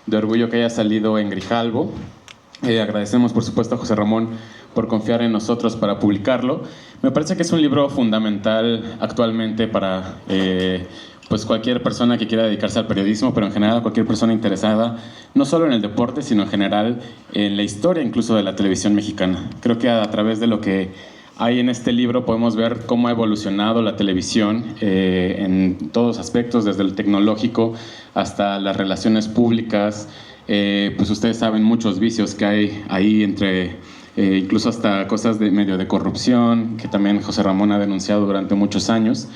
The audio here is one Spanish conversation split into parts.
de orgullo que haya salido en Grijalbo. Agradecemos, por supuesto, a José Ramón por confiar en nosotros para publicarlo. Me parece que es un libro fundamental actualmente para pues cualquier persona que quiera dedicarse al periodismo, pero en general cualquier persona interesada, no solo en el deporte, sino en general en la historia incluso de la televisión mexicana. Creo que a través de lo que hay en este libro podemos ver cómo ha evolucionado la televisión en todos aspectos, desde el tecnológico hasta las relaciones públicas. Pues ustedes saben muchos vicios que hay ahí entre incluso hasta cosas de medio de corrupción, que también José Ramón ha denunciado durante muchos años.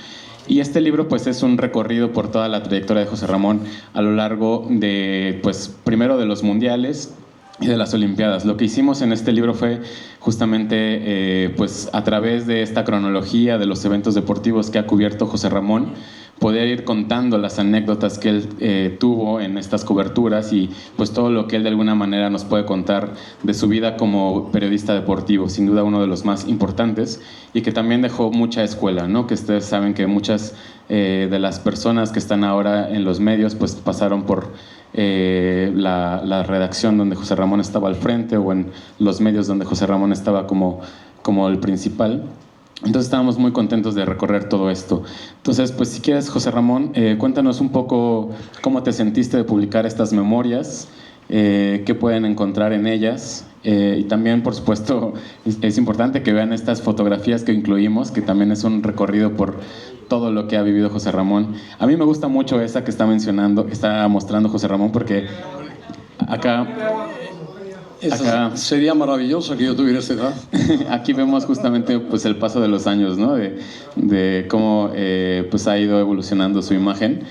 Y este libro pues es un recorrido por toda la trayectoria de José Ramón a lo largo de, pues primero de los mundiales y de las Olimpiadas. Lo que hicimos en este libro fue justamente pues a través de esta cronología de los eventos deportivos que ha cubierto José Ramón, poder ir contando las anécdotas que él tuvo en estas coberturas y pues todo lo que él de alguna manera nos puede contar de su vida como periodista deportivo, sin duda uno de los más importantes, y que también dejó mucha escuela, ¿no? Que ustedes saben que muchas de las personas que están ahora en los medios pues pasaron por la redacción donde José Ramón estaba al frente, o en los medios donde José Ramón estaba como el principal. Entonces estábamos muy contentos de recorrer todo esto. Entonces, pues si quieres, José Ramón, cuéntanos un poco cómo te sentiste de publicar estas memorias, qué pueden encontrar en ellas, y también, por supuesto, es importante que vean estas fotografías que incluimos, que también es un recorrido por todo lo que ha vivido José Ramón. A mí me gusta mucho esa que está mencionando, que está mostrando José Ramón, porque acá sería maravilloso que yo tuviera esa edad. Aquí vemos justamente pues el paso de los años, ¿no? De cómo pues ha ido evolucionando su imagen.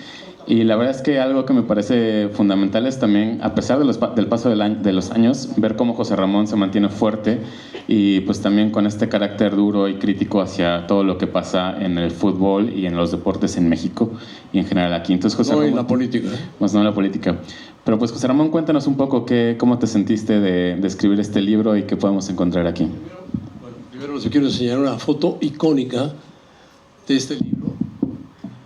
Y la verdad es que algo que me parece fundamental es también, a pesar del paso de los años, ver cómo José Ramón se mantiene fuerte y pues también con este carácter duro y crítico hacia todo lo que pasa en el fútbol y en los deportes en México y en general aquí. Entonces, José Ramón, en la política. Más no en la política. Pero pues, José Ramón, cuéntanos un poco cómo te sentiste de escribir este libro y qué podemos encontrar aquí. Bueno, primero les quiero enseñar una foto icónica de este libro.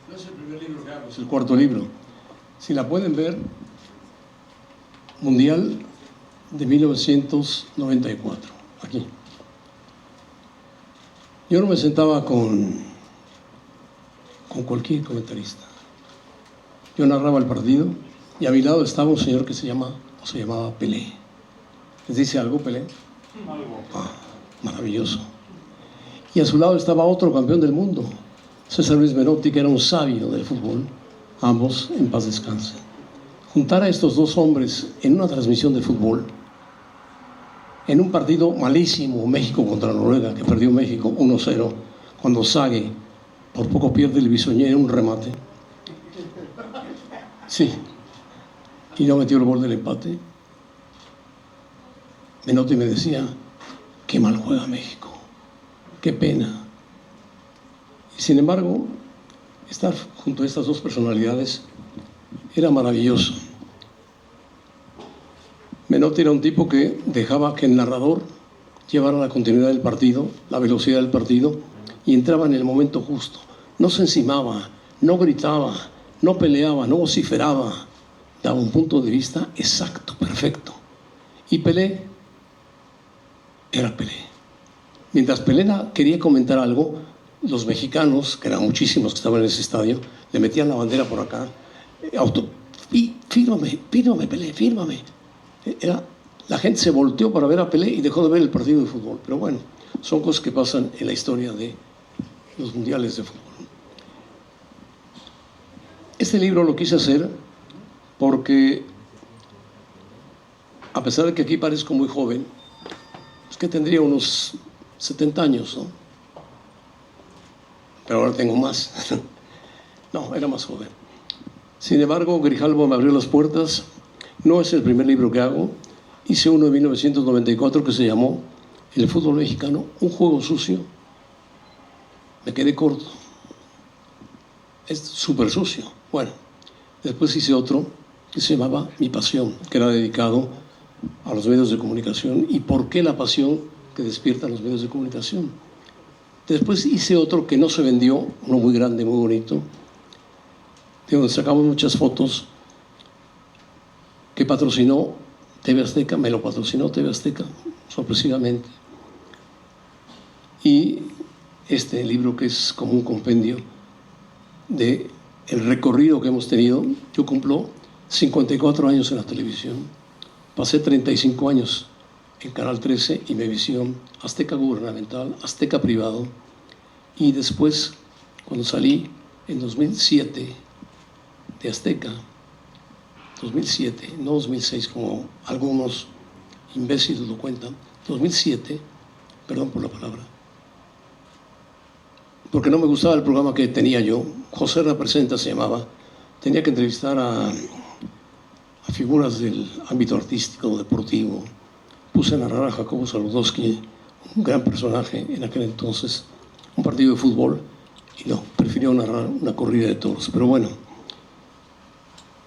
No es el primer libro que hago, es el cuarto libro. Si la pueden ver, Mundial de 1994, aquí. Yo no me sentaba con cualquier comentarista. Yo narraba el partido y a mi lado estaba un señor que se llamaba Pelé. ¿Les dice algo, Pelé? Maravilloso. Y a su lado estaba otro campeón del mundo, César Luis Menotti, que era un sabio del fútbol. Ambos en paz descansen. Juntar a estos dos hombres en una transmisión de fútbol, en un partido malísimo, México contra Noruega, que perdió México 1-0, cuando Sague por poco pierde el Bisoñé en un remate. Sí. Y no metió el gol del empate. Menotti me decía: qué mal juega México, qué pena. Y sin embargo, estar junto a estas dos personalidades era maravilloso. Menotti era un tipo que dejaba que el narrador llevara la continuidad del partido, la velocidad del partido, y entraba en el momento justo. No se encimaba, no gritaba, no peleaba, no vociferaba. Daba un punto de vista exacto, perfecto. Y Pelé era Pelé. Mientras Pelé quería comentar algo, los mexicanos, que eran muchísimos que estaban en ese estadio, le metían la bandera por acá. Fírmame, Pelé, fírmame. La gente se volteó para ver a Pelé y dejó de ver el partido de fútbol. Pero bueno, son cosas que pasan en la historia de los mundiales de fútbol. Este libro lo quise hacer porque, a pesar de que aquí parezco muy joven, es que tendría unos 70 años, ¿no? Pero ahora tengo más. No, era más joven. Sin embargo, Grijalbo me abrió las puertas. No es el primer libro que hago. Hice uno en 1994 que se llamó El fútbol mexicano, un juego sucio. Me quedé corto. Es súper sucio. Bueno, después hice otro que se llamaba Mi pasión, que era dedicado a los medios de comunicación y por qué la pasión que despiertan los medios de comunicación. Después hice otro que no se vendió, uno muy grande, muy bonito, de donde sacamos muchas fotos, que que patrocinó TV Azteca, me lo patrocinó TV Azteca, sorpresivamente. Y este libro, que es como un compendio de el recorrido que hemos tenido. Yo cumplo 54 años en la televisión, pasé 35 años en Canal 13, Imevisión, Azteca Gubernamental, Azteca Privado, y después, cuando salí en 2007 de Azteca, 2007, no 2006 como algunos imbéciles lo cuentan, 2007, perdón por la palabra, porque no me gustaba el programa que tenía yo. José Representa se llamaba. Tenía que entrevistar a figuras del ámbito artístico, deportivo. Puse a narrar a Jacobo Zabludowski, un gran personaje en aquel entonces, un partido de fútbol, y no, prefirió narrar una corrida de toros. Pero bueno,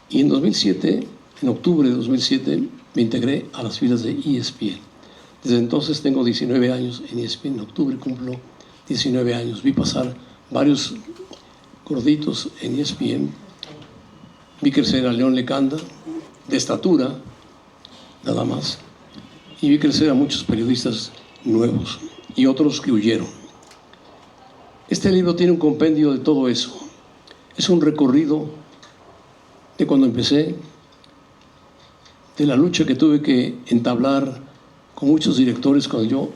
y en 2007, en octubre de 2007, me integré a las filas de ESPN. Desde entonces tengo 19 años en ESPN. En octubre cumplo 19 años. Vi pasar varios gorditos en ESPN. Vi crecer a León Lecanda, de estatura, nada más. Y vi crecer a muchos periodistas nuevos y otros que huyeron. Este libro tiene un compendio de todo eso. Es un recorrido de cuando empecé, de la lucha que tuve que entablar con muchos directores cuando yo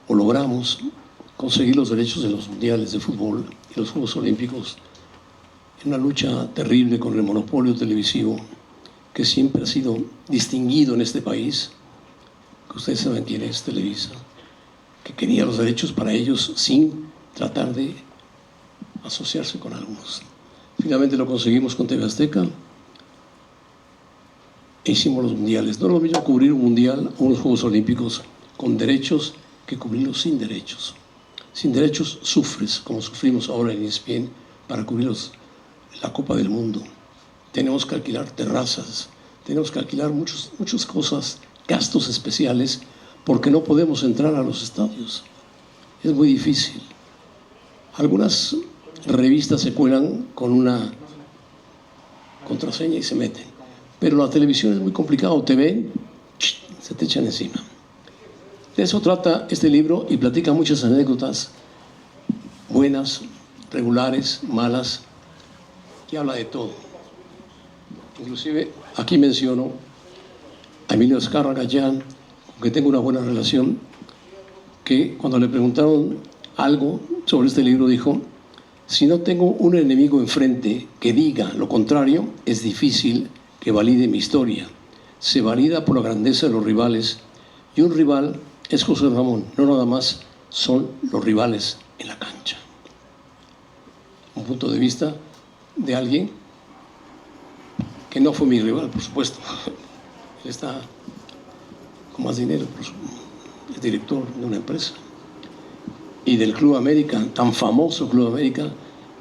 logramos conseguir los derechos de los mundiales de fútbol y los Juegos Olímpicos, en una lucha terrible con el monopolio televisivo que siempre ha sido distinguido en este país, que ustedes saben quién es Televisa, que quería los derechos para ellos sin tratar de asociarse con algunos. Finalmente lo conseguimos con TV Azteca e hicimos los mundiales. No es lo mismo cubrir un mundial o unos Juegos Olímpicos con derechos que cubrirlos sin derechos. Sin derechos sufres, como sufrimos ahora en ESPN, para cubrirlos la Copa del Mundo. Tenemos que alquilar terrazas, tenemos que alquilar muchas cosas, gastos especiales, porque no podemos entrar a los estadios. Es muy difícil. Algunas revistas se cuelan con una contraseña y se meten, pero la televisión es muy complicado. Te ven, se te echan encima. De eso trata este libro y platica muchas anécdotas buenas, regulares, malas, y habla de todo. Inclusive aquí menciono a Emilio Azcárraga Gallán, con que tengo una buena relación, que cuando le preguntaron algo sobre este libro dijo: si no tengo un enemigo enfrente que diga lo contrario, es difícil que valide mi historia. Se valida por la grandeza de los rivales, y un rival es José Ramón, no nada más son los rivales en la cancha. Un punto de vista de alguien que no fue mi rival, por supuesto. Él está con más dinero, es director de una empresa. Y del Club América, tan famoso Club América,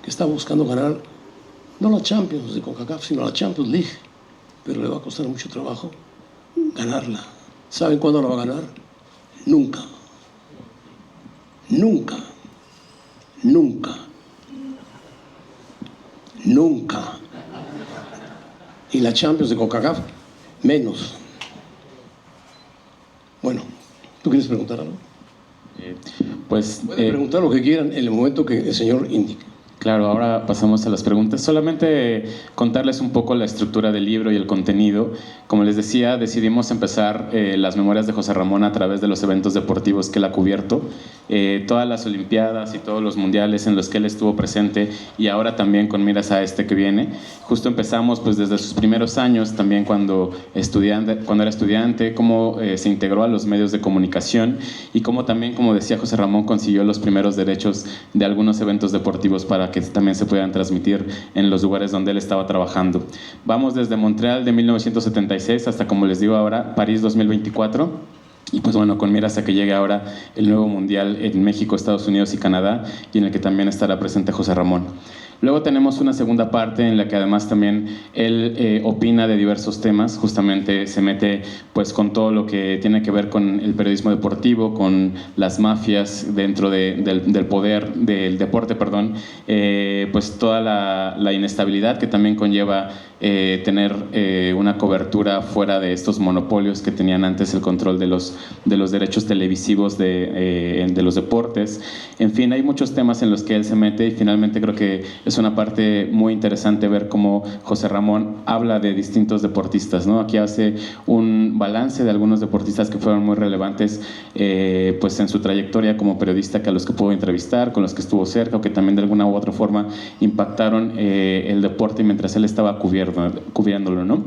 que está buscando ganar no la Champions de CONCACAF, sino la Champions League, pero le va a costar mucho trabajo ganarla. ¿Saben cuándo la va a ganar? Nunca. Nunca. Nunca. Nunca. Y la Champions de CONCACAF, menos. Bueno, ¿tú quieres preguntar algo? Pueden preguntar lo que quieran en el momento que el señor indique. Claro, ahora pasamos a las preguntas. Solamente contarles un poco la estructura del libro y el contenido. Como les decía, decidimos empezar las memorias de José Ramón a través de los eventos deportivos que él ha cubierto. Todas las Olimpiadas y todos los mundiales en los que él estuvo presente, y ahora también con miras a este que viene. Justo empezamos pues desde sus primeros años, también cuando era estudiante, cómo se integró a los medios de comunicación y cómo también, como decía José Ramón, consiguió los primeros derechos de algunos eventos deportivos para que también se puedan transmitir en los lugares donde él estaba trabajando. Vamos desde Montreal de 1976 hasta, como les digo ahora, París 2024. Y pues bueno, con miras a que llegue ahora el nuevo mundial en México, Estados Unidos y Canadá, y en el que también estará presente José Ramón. Luego tenemos una segunda parte en la que además también él opina de diversos temas. Justamente se mete pues con todo lo que tiene que ver con el periodismo deportivo, con las mafias dentro del poder, del deporte, perdón, pues toda la inestabilidad que también conlleva tener una cobertura fuera de estos monopolios que tenían antes el control de los derechos televisivos de los deportes. En fin, hay muchos temas en los que él se mete y finalmente creo que es una parte muy interesante ver cómo José Ramón habla de distintos deportistas, ¿no? Aquí hace un balance de algunos deportistas que fueron muy relevantes pues en su trayectoria como periodista, que a los que pudo entrevistar, con los que estuvo cerca o que también de alguna u otra forma impactaron el deporte mientras él estaba cubriéndolo, ¿no?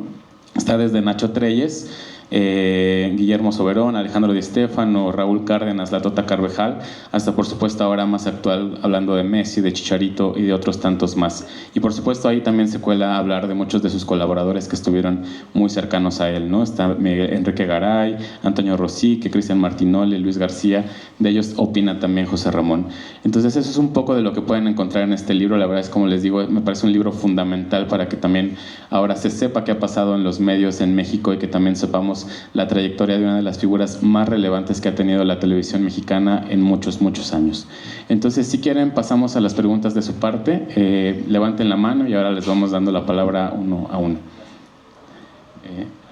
Está desde Nacho Treyes, Guillermo Soberón, Alejandro Di Stéfano, Raúl Cárdenas, La Tota Carvajal, hasta por supuesto ahora más actual hablando de Messi, de Chicharito y de otros tantos más. Y por supuesto ahí también se cuela hablar de muchos de sus colaboradores que estuvieron muy cercanos a él, ¿no? Está Enrique Garay, Antonio Rosique, Cristian Martinoli, Luis García, de ellos opina también José Ramón. Entonces eso es un poco de lo que pueden encontrar en este libro. La verdad es, como les digo, me parece un libro fundamental para que también ahora se sepa qué ha pasado en los medios en México y que también sepamos la trayectoria de una de las figuras más relevantes que ha tenido la televisión mexicana en muchos, muchos años. Entonces, si quieren, pasamos a las preguntas de su parte. Levanten la mano y ahora les vamos dando la palabra uno a uno.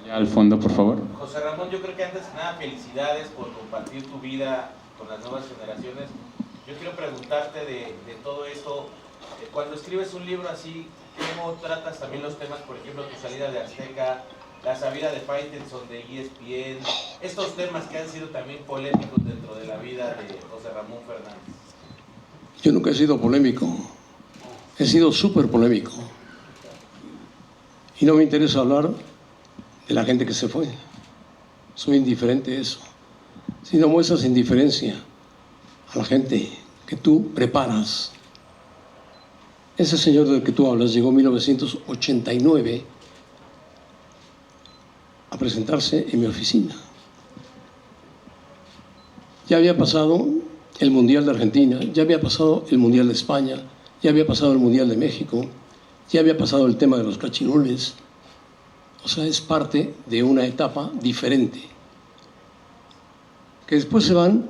Allá al fondo, por favor. José Ramón, yo creo que antes que nada, felicidades por compartir tu vida con las nuevas generaciones. Yo quiero preguntarte de todo esto. Cuando escribes un libro así, ¿cómo tratas también los temas, por ejemplo, tu salida de Azteca, la salida de Faitelson de ESPN, estos temas que han sido también polémicos dentro de la vida de José Ramón Fernández? Yo nunca he sido polémico, he sido súper polémico. Y no me interesa hablar de la gente que se fue. Soy indiferente a eso. Si no muestras indiferencia a la gente que tú preparas. Ese señor del que tú hablas llegó en 1989 a presentarse en mi oficina. Ya había pasado el Mundial de Argentina, ya había pasado el Mundial de España, ya había pasado el Mundial de México, ya había pasado el tema de los cachirules. O sea, es parte de una etapa diferente. Que después se van,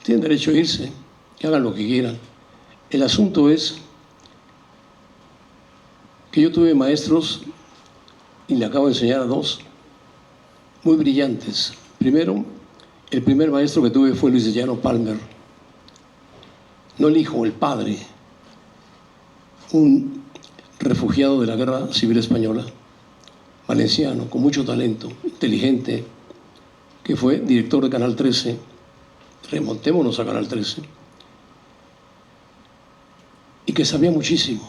tienen derecho a irse, que hagan lo que quieran. El asunto es que yo tuve maestros, y le acabo de enseñar a dos, muy brillantes. Primero, el primer maestro que tuve fue Luis de Llano Palmer. No el hijo, el padre. Un refugiado de la Guerra Civil Española, valenciano, con mucho talento, inteligente, que fue director de Canal 13. Remontémonos a Canal 13. Y que sabía muchísimo.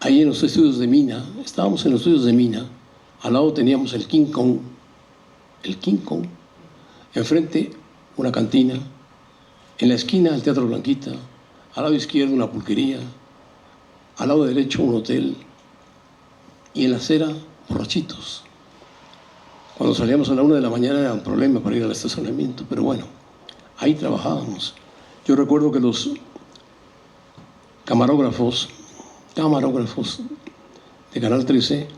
Ahí en los estudios de Mina, estábamos en los estudios de Mina, al lado teníamos el King Kong, enfrente una cantina, en la esquina el Teatro Blanquita, al lado izquierdo una pulquería, al lado derecho un hotel y en la acera borrachitos. Cuando salíamos a la 1 de la mañana era un problema para ir al estacionamiento, pero bueno, ahí trabajábamos. Yo recuerdo que los camarógrafos de Canal 13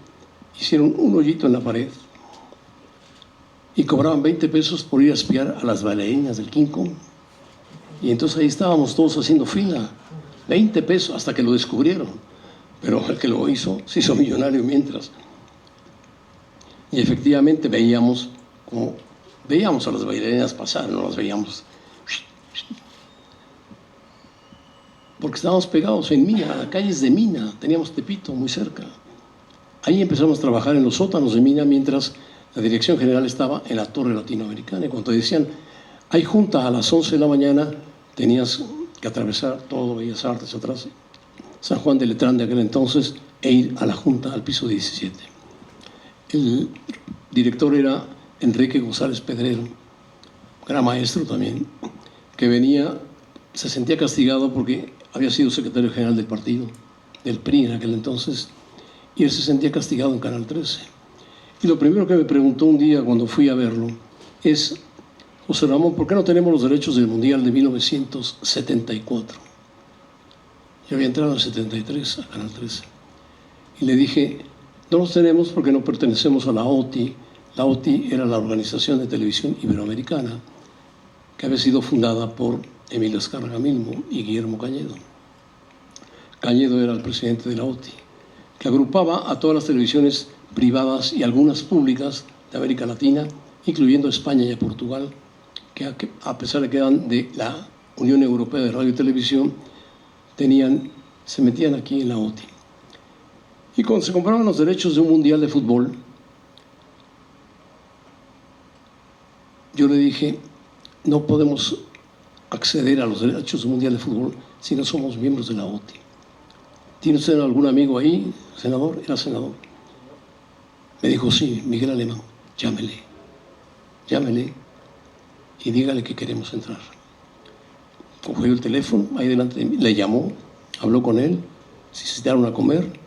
hicieron un hoyito en la pared y cobraban 20 pesos por ir a espiar a las bailarinas del King Kong. Y entonces ahí estábamos todos haciendo fila, 20 pesos, hasta que lo descubrieron. Pero el que lo hizo se hizo millonario mientras. Y efectivamente veíamos a las bailarinas pasar, no las veíamos. Porque estábamos pegados en Mina, las calles de Mina, teníamos Tepito muy cerca. Ahí empezamos a trabajar en los sótanos de Mina mientras la dirección general estaba en la Torre Latinoamericana. Y cuando decían, hay junta a las 11 de la mañana, tenías que atravesar todo Bellas Artes atrás, San Juan de Letrán de aquel entonces, e ir a la junta al piso 17. El director era Enrique González Pedrero, gran maestro también, que venía, se sentía castigado porque había sido secretario general del partido, del PRI en aquel entonces, y él se sentía castigado en Canal 13. Y lo primero que me preguntó un día cuando fui a verlo es, José Ramón, ¿por qué no tenemos los derechos del Mundial de 1974? Yo había entrado en 73 a Canal 13. Y le dije, no los tenemos porque no pertenecemos a la OTI. La OTI era la Organización de Televisión Iberoamericana, que había sido fundada por Emilio Azcárraga Milmo y Guillermo Cañedo. Cañedo era el presidente de la OTI. que agrupaba a todas las televisiones privadas y algunas públicas de América Latina, incluyendo España y a Portugal, que a pesar de que eran de la Unión Europea de Radio y Televisión, se metían aquí en la OTI. Y cuando se compraban los derechos de un mundial de fútbol, yo le dije, no podemos acceder a los derechos de un mundial de fútbol si no somos miembros de la OTI. ¿Tiene usted algún amigo ahí, senador? Era senador. Me dijo, sí, Miguel Alemán, llámele y dígale que queremos entrar. Cogió el teléfono, ahí delante de mí, le llamó, habló con él, si se citaron a comer,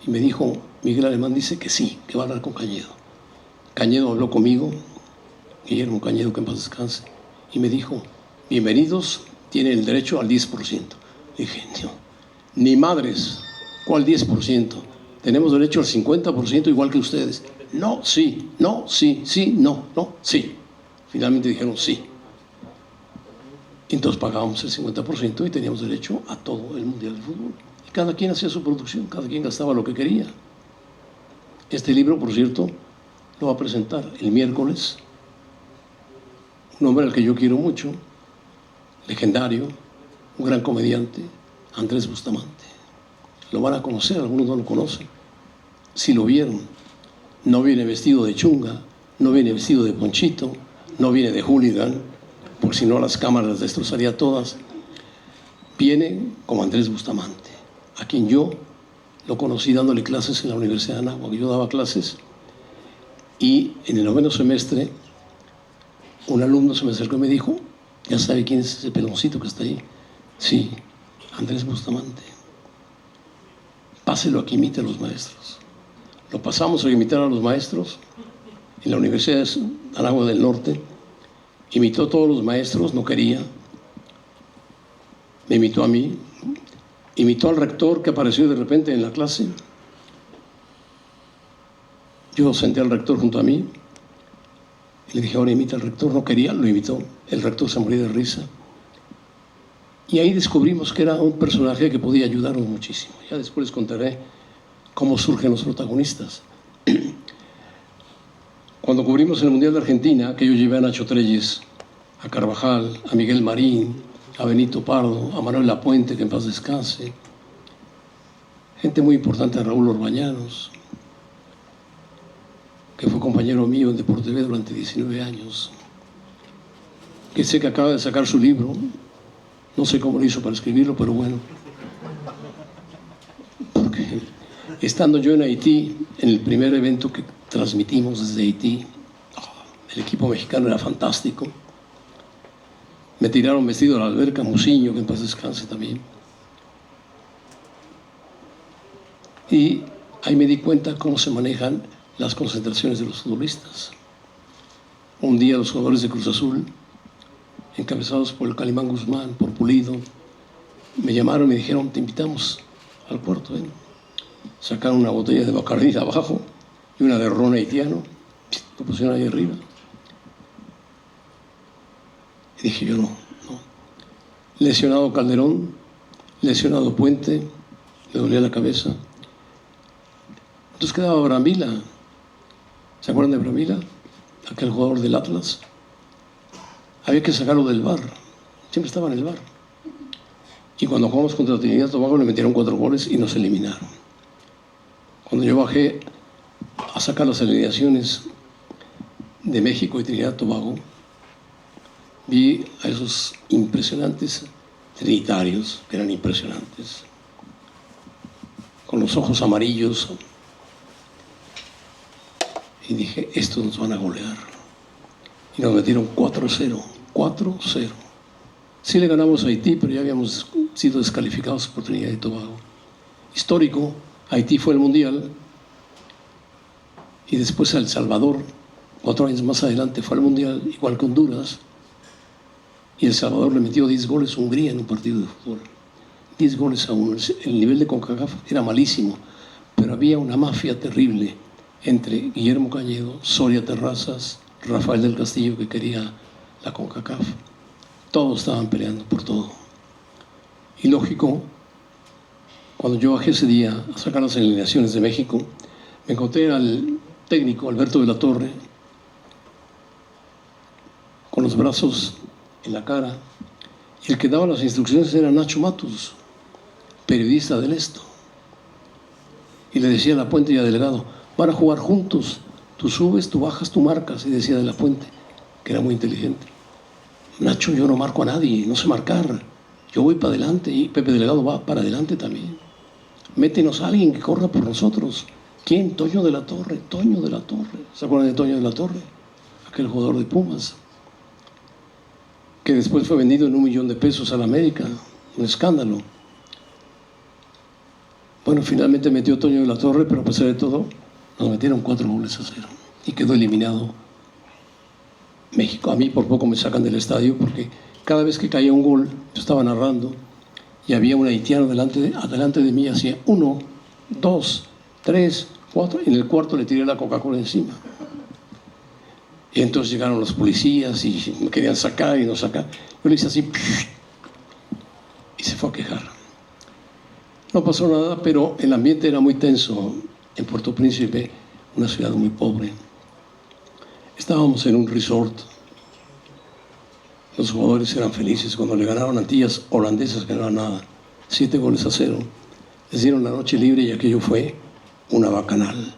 y me dijo, Miguel Alemán dice que sí, que va a hablar con Cañedo. Cañedo habló conmigo, Guillermo Cañedo, que en paz descanse, y me dijo, bienvenidos, tienen el derecho al 10%. Dije, no, ni madres, ¿cuál 10%? Tenemos derecho al 50% igual que ustedes. No, sí, no, sí, sí, no, no, sí. Finalmente dijeron sí. Entonces pagábamos el 50% y teníamos derecho a todo el Mundial de Fútbol. Y cada quien hacía su producción, cada quien gastaba lo que quería. Este libro, por cierto, lo va a presentar el miércoles un hombre al que yo quiero mucho, legendario, un gran comediante, Andrés Bustamante. Lo van a conocer, algunos no lo conocen. Si lo vieron, no viene vestido de chunga, no viene vestido de ponchito, no viene de hooligan, porque si no las cámaras las destrozaría todas. Viene como Andrés Bustamante, a quien yo lo conocí dándole clases en la Universidad de Anáhuac. Yo daba clases y en el 9º semestre un alumno se me acercó y me dijo, ¿ya sabe quién es ese peloncito que está ahí? Sí, Andrés Bustamante. Páselo a que imite a los maestros. Lo pasamos a imitar a los maestros en la Universidad de Anáhuac del Norte. Imitó a todos los maestros, no quería. Me imitó a mí. Imitó al rector que apareció de repente en la clase. Yo senté al rector junto a mí. Y le dije, ahora imita al rector. No quería, lo imitó. El rector se murió de risa. Y ahí descubrimos que era un personaje que podía ayudarnos muchísimo. Ya después les contaré cómo surgen los protagonistas. Cuando cubrimos el Mundial de Argentina, que yo llevé a Nacho Trelles, a Carvajal, a Miguel Marín, a Benito Pardo, a Manuel Lapuente, que en paz descanse, gente muy importante, a Raúl Orbañanos, que fue compañero mío en Deporte TV durante 19 años, que sé que acaba de sacar su libro, no sé cómo lo hizo para escribirlo, pero bueno, porque estando yo en Haití, en el primer evento que transmitimos desde Haití, el equipo mexicano era fantástico. Me tiraron vestido a la alberca, Musiño, que en paz descanse también. Y ahí me di cuenta cómo se manejan las concentraciones de los futbolistas. Un día los jugadores de Cruz Azul, encabezados por el Calimán Guzmán, por Pulido, me llamaron y me dijeron, te invitamos al cuarto. Sacaron una botella de Bacardí de abajo y una de ron haitiano, lo pusieron ahí arriba. Y dije yo, no. Lesionado Calderón, lesionado Puente, le dolía la cabeza. Entonces quedaba Bramila. ¿Se acuerdan de Bramila? Aquel jugador del Atlas. Había que sacarlo del bar. Siempre estaba en el bar. Y cuando jugamos contra Trinidad y Tobago le metieron 4 goles y nos eliminaron. Cuando yo bajé a sacar las alineaciones de México y Trinidad y Tobago, vi a esos impresionantes trinitarios, que eran impresionantes, con los ojos amarillos, y dije, estos nos van a golear. Y nos metieron 4-0. Sí le ganamos a Haití, pero ya habíamos sido descalificados por Trinidad y Tobago. Histórico, Haití fue el Mundial, y después El Salvador, 4 años más adelante, fue al Mundial, igual que Honduras, y El Salvador le metió 10 goles a Hungría en un partido de fútbol. 10 goles a 1. El nivel de CONCACAF era malísimo, pero había una mafia terrible entre Guillermo Cañedo, Soria Terrazas, Rafael del Castillo, que quería la CONCACAF. Todos estaban peleando por todo. Y lógico, Cuando yo bajé ese día a sacar las alineaciones de México, me encontré al técnico Alberto de la Torre con los brazos en la cara, y el que daba las instrucciones era Nacho Matus, periodista del Esto, y le decía a La Puente y a Delgado: van a jugar juntos, tú subes, tú bajas, tú marcas. Y decía de La Puente, que era muy inteligente: Nacho, yo no marco a nadie, no sé marcar, yo voy para adelante, y Pepe Delgado va para adelante también. Métenos a alguien que corra por nosotros. ¿Quién? Toño de la Torre. Toño de la Torre. ¿Se acuerdan de Toño de la Torre? Aquel jugador de Pumas, que después fue vendido en $1 millón a la América. Un escándalo. Bueno, finalmente metió Toño de la Torre, pero a pesar de todo, nos metieron 4-0 y quedó eliminado México. A mí por poco me sacan del estadio, porque cada vez que caía un gol, yo estaba narrando y había un haitiano adelante de mí, hacía 1, 2, 3, 4, y en el cuarto le tiré la Coca-Cola encima. Y entonces llegaron los policías y me querían sacar y no sacar. Yo le hice así y se fue a quejar. No pasó nada, pero el ambiente era muy tenso en Puerto Príncipe, una ciudad muy pobre. Estábamos en un resort. Los jugadores eran felices cuando le ganaron a Antillas Holandesas, que no era nada, 7-0. Les dieron la noche libre y aquello fue una bacanal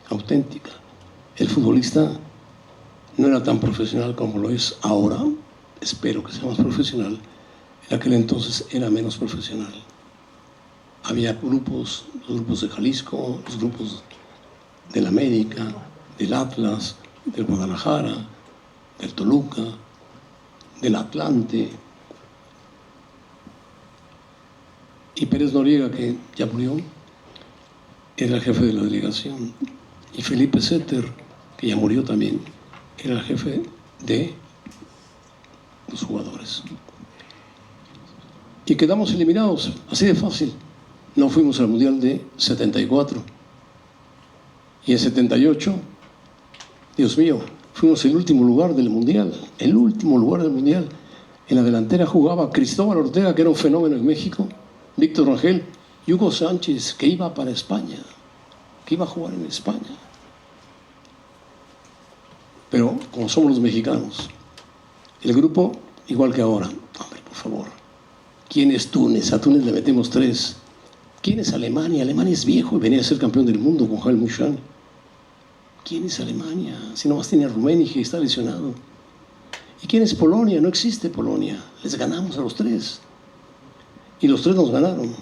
auténtica. El futbolista no era tan profesional como lo es ahora. Espero que sea más profesional. En aquel entonces era menos profesional. Había grupos, los grupos de Jalisco, los grupos del América, del Atlas, del Guadalajara, del Toluca, del Atlante. Y Pérez Noriega, que ya murió, era el jefe de la delegación. Y Felipe Setter, que ya murió también, era el jefe de los jugadores. Y quedamos eliminados, así de fácil. No fuimos al Mundial de 74. Y en 78, Dios mío, fuimos el último lugar del Mundial. El último lugar del Mundial. En la delantera jugaba Cristóbal Ortega, que era un fenómeno en México, Víctor Rangel y Hugo Sánchez, que iba para España, que iba a jugar en España. Pero como somos los mexicanos, el grupo, igual que ahora, hombre, por favor, ¿quién es Túnez? A Túnez le metemos 3. ¿Quién es Alemania? Alemania es viejo y venía a ser campeón del mundo con Helmut Schön. ¿Quién es Alemania? Si nomás tiene a Rummenigge y está lesionado. ¿Y quién es Polonia? No existe Polonia. Les ganamos a los 3. Y los 3 nos ganaron.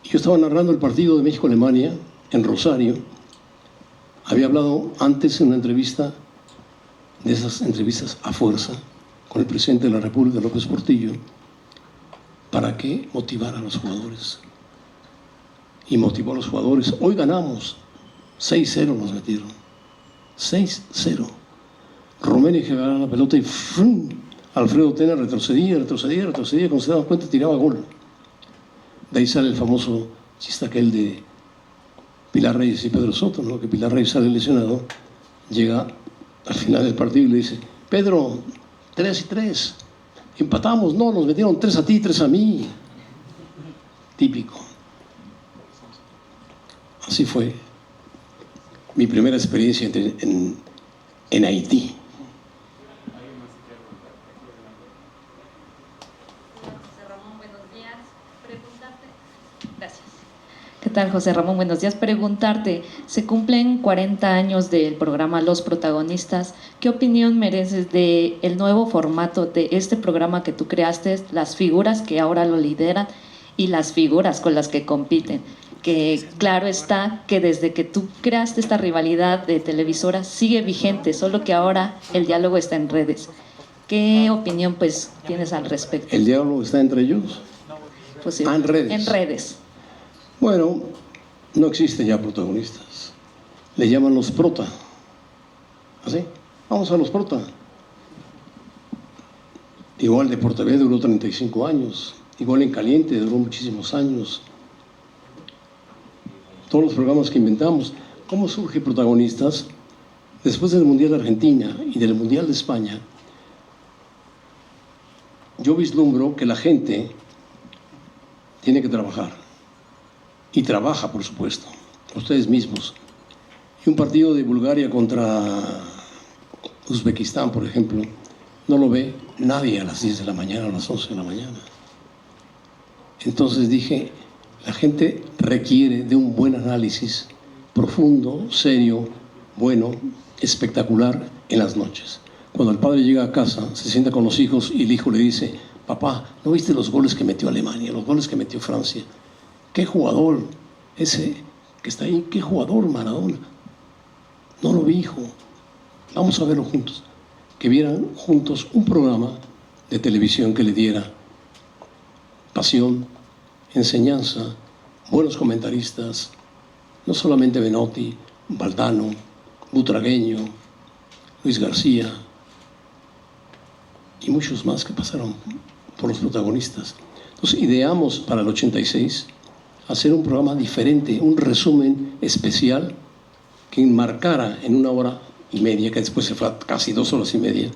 Yo estaba narrando el partido de México-Alemania en Rosario. Había hablado antes en una entrevista, de esas entrevistas a fuerza, con el presidente de la República, López Portillo, para que motivara a los jugadores. Y motivó a los jugadores. Hoy ganamos. 6-0 nos metieron. 6-0. Rummenigge ganaba la pelota y ¡frum! Alfredo Tena retrocedía. Cuando se daba cuenta, tiraba gol. De ahí sale el famoso chiste aquel de Pilar Reyes y Pedro Soto, ¿no? Que Pilar Reyes sale lesionado, llega al final del partido y le dice: Pedro, 3-3, empatamos. No, nos metieron 3 a ti, 3 a mí. Típico. Así fue mi primera experiencia en Haití. José Ramón, buenos días. Preguntarte. Gracias. ¿Qué tal, José Ramón? Buenos días. Preguntarte, se cumplen 40 años del programa Los Protagonistas. ¿Qué opinión mereces del nuevo formato de este programa que tú creaste, las figuras que ahora lo lideran y las figuras con las que compiten? Que claro está que desde que tú creaste esta rivalidad de televisoras sigue vigente, solo que ahora el diálogo está en redes. ¿Qué opinión pues tienes al respecto? ¿El diálogo está entre ellos? Pues, sí, en redes. En redes. Bueno, no existen ya protagonistas. Le llaman los prota. ¿Así? Vamos a los prota. Igual de Por TV duró 35 años. Igual en Caliente duró muchísimos años. Todos los programas que inventamos. ¿Cómo surge Protagonistas? Después del Mundial de Argentina y del Mundial de España, yo vislumbro que la gente tiene que trabajar. Y trabaja, por supuesto, ustedes mismos. Y un partido de Bulgaria contra Uzbekistán, por ejemplo, no lo ve nadie a las 10 de la mañana, a las 11 de la mañana. Entonces dije, la gente requiere de un buen análisis profundo, serio, bueno, espectacular en las noches. Cuando el padre llega a casa, se sienta con los hijos y el hijo le dice, papá, ¿no viste los goles que metió Alemania, los goles que metió Francia? ¿Qué jugador ese que está ahí? ¿Qué jugador, Maradona? No lo vi, hijo. Vamos a verlo juntos. Que vieran juntos un programa de televisión que le diera pasión, enseñanza, buenos comentaristas, no solamente Benotti, Valdano, Butragueño, Luis García y muchos más que pasaron por los protagonistas. Entonces ideamos para el 86 hacer un programa diferente, un resumen especial que enmarcara en 1 hora y media, que después se fue a casi 2 horas y media,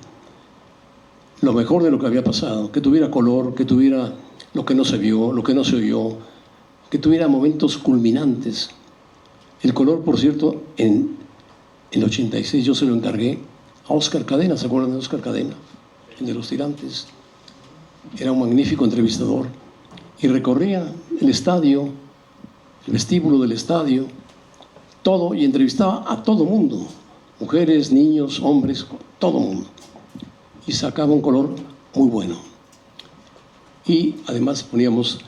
lo mejor de lo que había pasado, que tuviera color, que tuviera lo que no se vio, lo que no se oyó, que tuviera momentos culminantes. El color, por cierto, en el 86 yo se lo encargué a Oscar Cadena. ¿Se acuerdan de Oscar Cadena? El de los tirantes. Era un magnífico entrevistador y recorría el estadio, el vestíbulo del estadio, todo, y entrevistaba a todo mundo, mujeres, niños, hombres, todo mundo, y sacaba un color muy bueno. Y además poníamos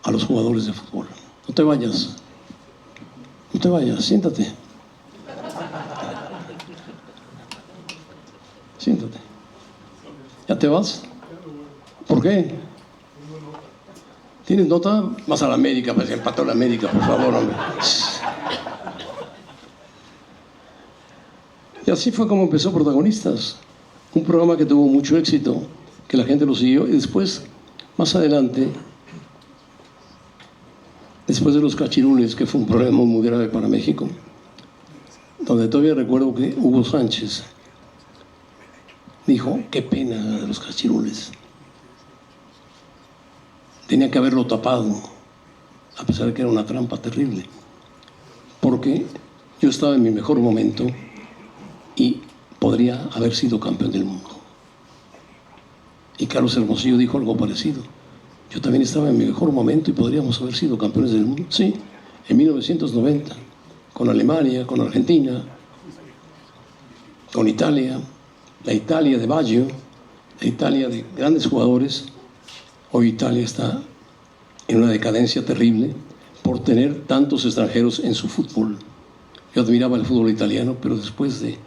a los jugadores de fútbol. No te vayas, no te vayas, siéntate. Siéntate. ¿Ya te vas? ¿Por qué? ¿Tienes nota? Vas a la América, pues empató la América, por favor, hombre. Y así fue como empezó Protagonistas, un programa que tuvo mucho éxito, que la gente lo siguió, y después, más adelante, después de Los Cachirules, que fue un problema muy grave para México, donde todavía recuerdo que Hugo Sánchez dijo, qué pena de Los Cachirules. Tenía que haberlo tapado, a pesar de que era una trampa terrible, porque yo estaba en mi mejor momento y podría haber sido campeón del mundo. Y Carlos Hermosillo dijo algo parecido. Yo también estaba en mi mejor momento y podríamos haber sido campeones del mundo. Sí, en 1990, con Alemania, con Argentina, con Italia, la Italia de Baggio, la Italia de grandes jugadores. Hoy Italia está en una decadencia terrible por tener tantos extranjeros en su fútbol. Yo admiraba el fútbol italiano, pero después de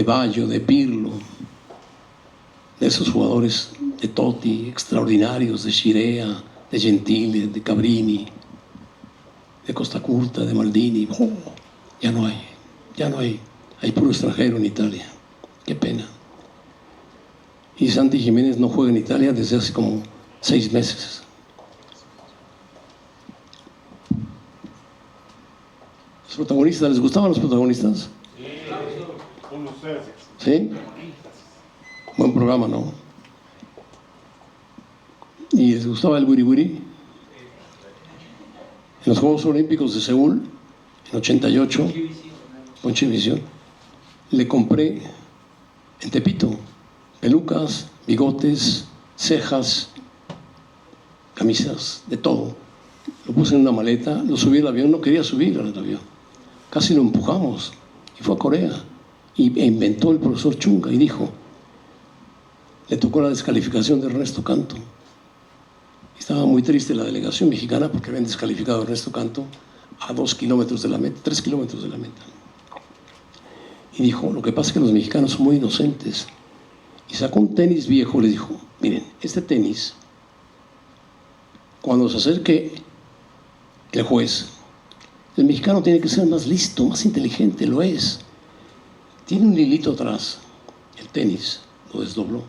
Baggio, de Pirlo, de esos jugadores de Totti, extraordinarios, de Scirea, de Gentile, de Cabrini, de Costa Curta, de Maldini, ya no hay puro extranjero en Italia. Qué pena. Y Santi Jiménez no juega en Italia desde hace como 6 meses. ¿Los protagonistas, les gustaban los protagonistas? ¿Sí? Buen programa, ¿no? ¿Y les gustaba el Wiri Wiri? En los Juegos Olímpicos de Seúl, en 88, con Chilevisión, le compré en Tepito pelucas, bigotes, cejas, camisas, de todo. Lo puse en una maleta, lo subí al avión, no quería subir al avión. Casi lo empujamos y fue a Corea. E inventó el profesor Chunga y dijo, le tocó la descalificación de Ernesto Canto. Estaba muy triste la delegación mexicana porque habían descalificado a Ernesto Canto a 2 kilómetros de la meta, 3 kilómetros de la meta. Y dijo, lo que pasa es que los mexicanos son muy inocentes. Y sacó un tenis viejo, le dijo, miren, este tenis, cuando se acerque el juez, el mexicano tiene que ser más listo, más inteligente, lo es. Tiene un hilito atrás, el tenis, lo desdobló.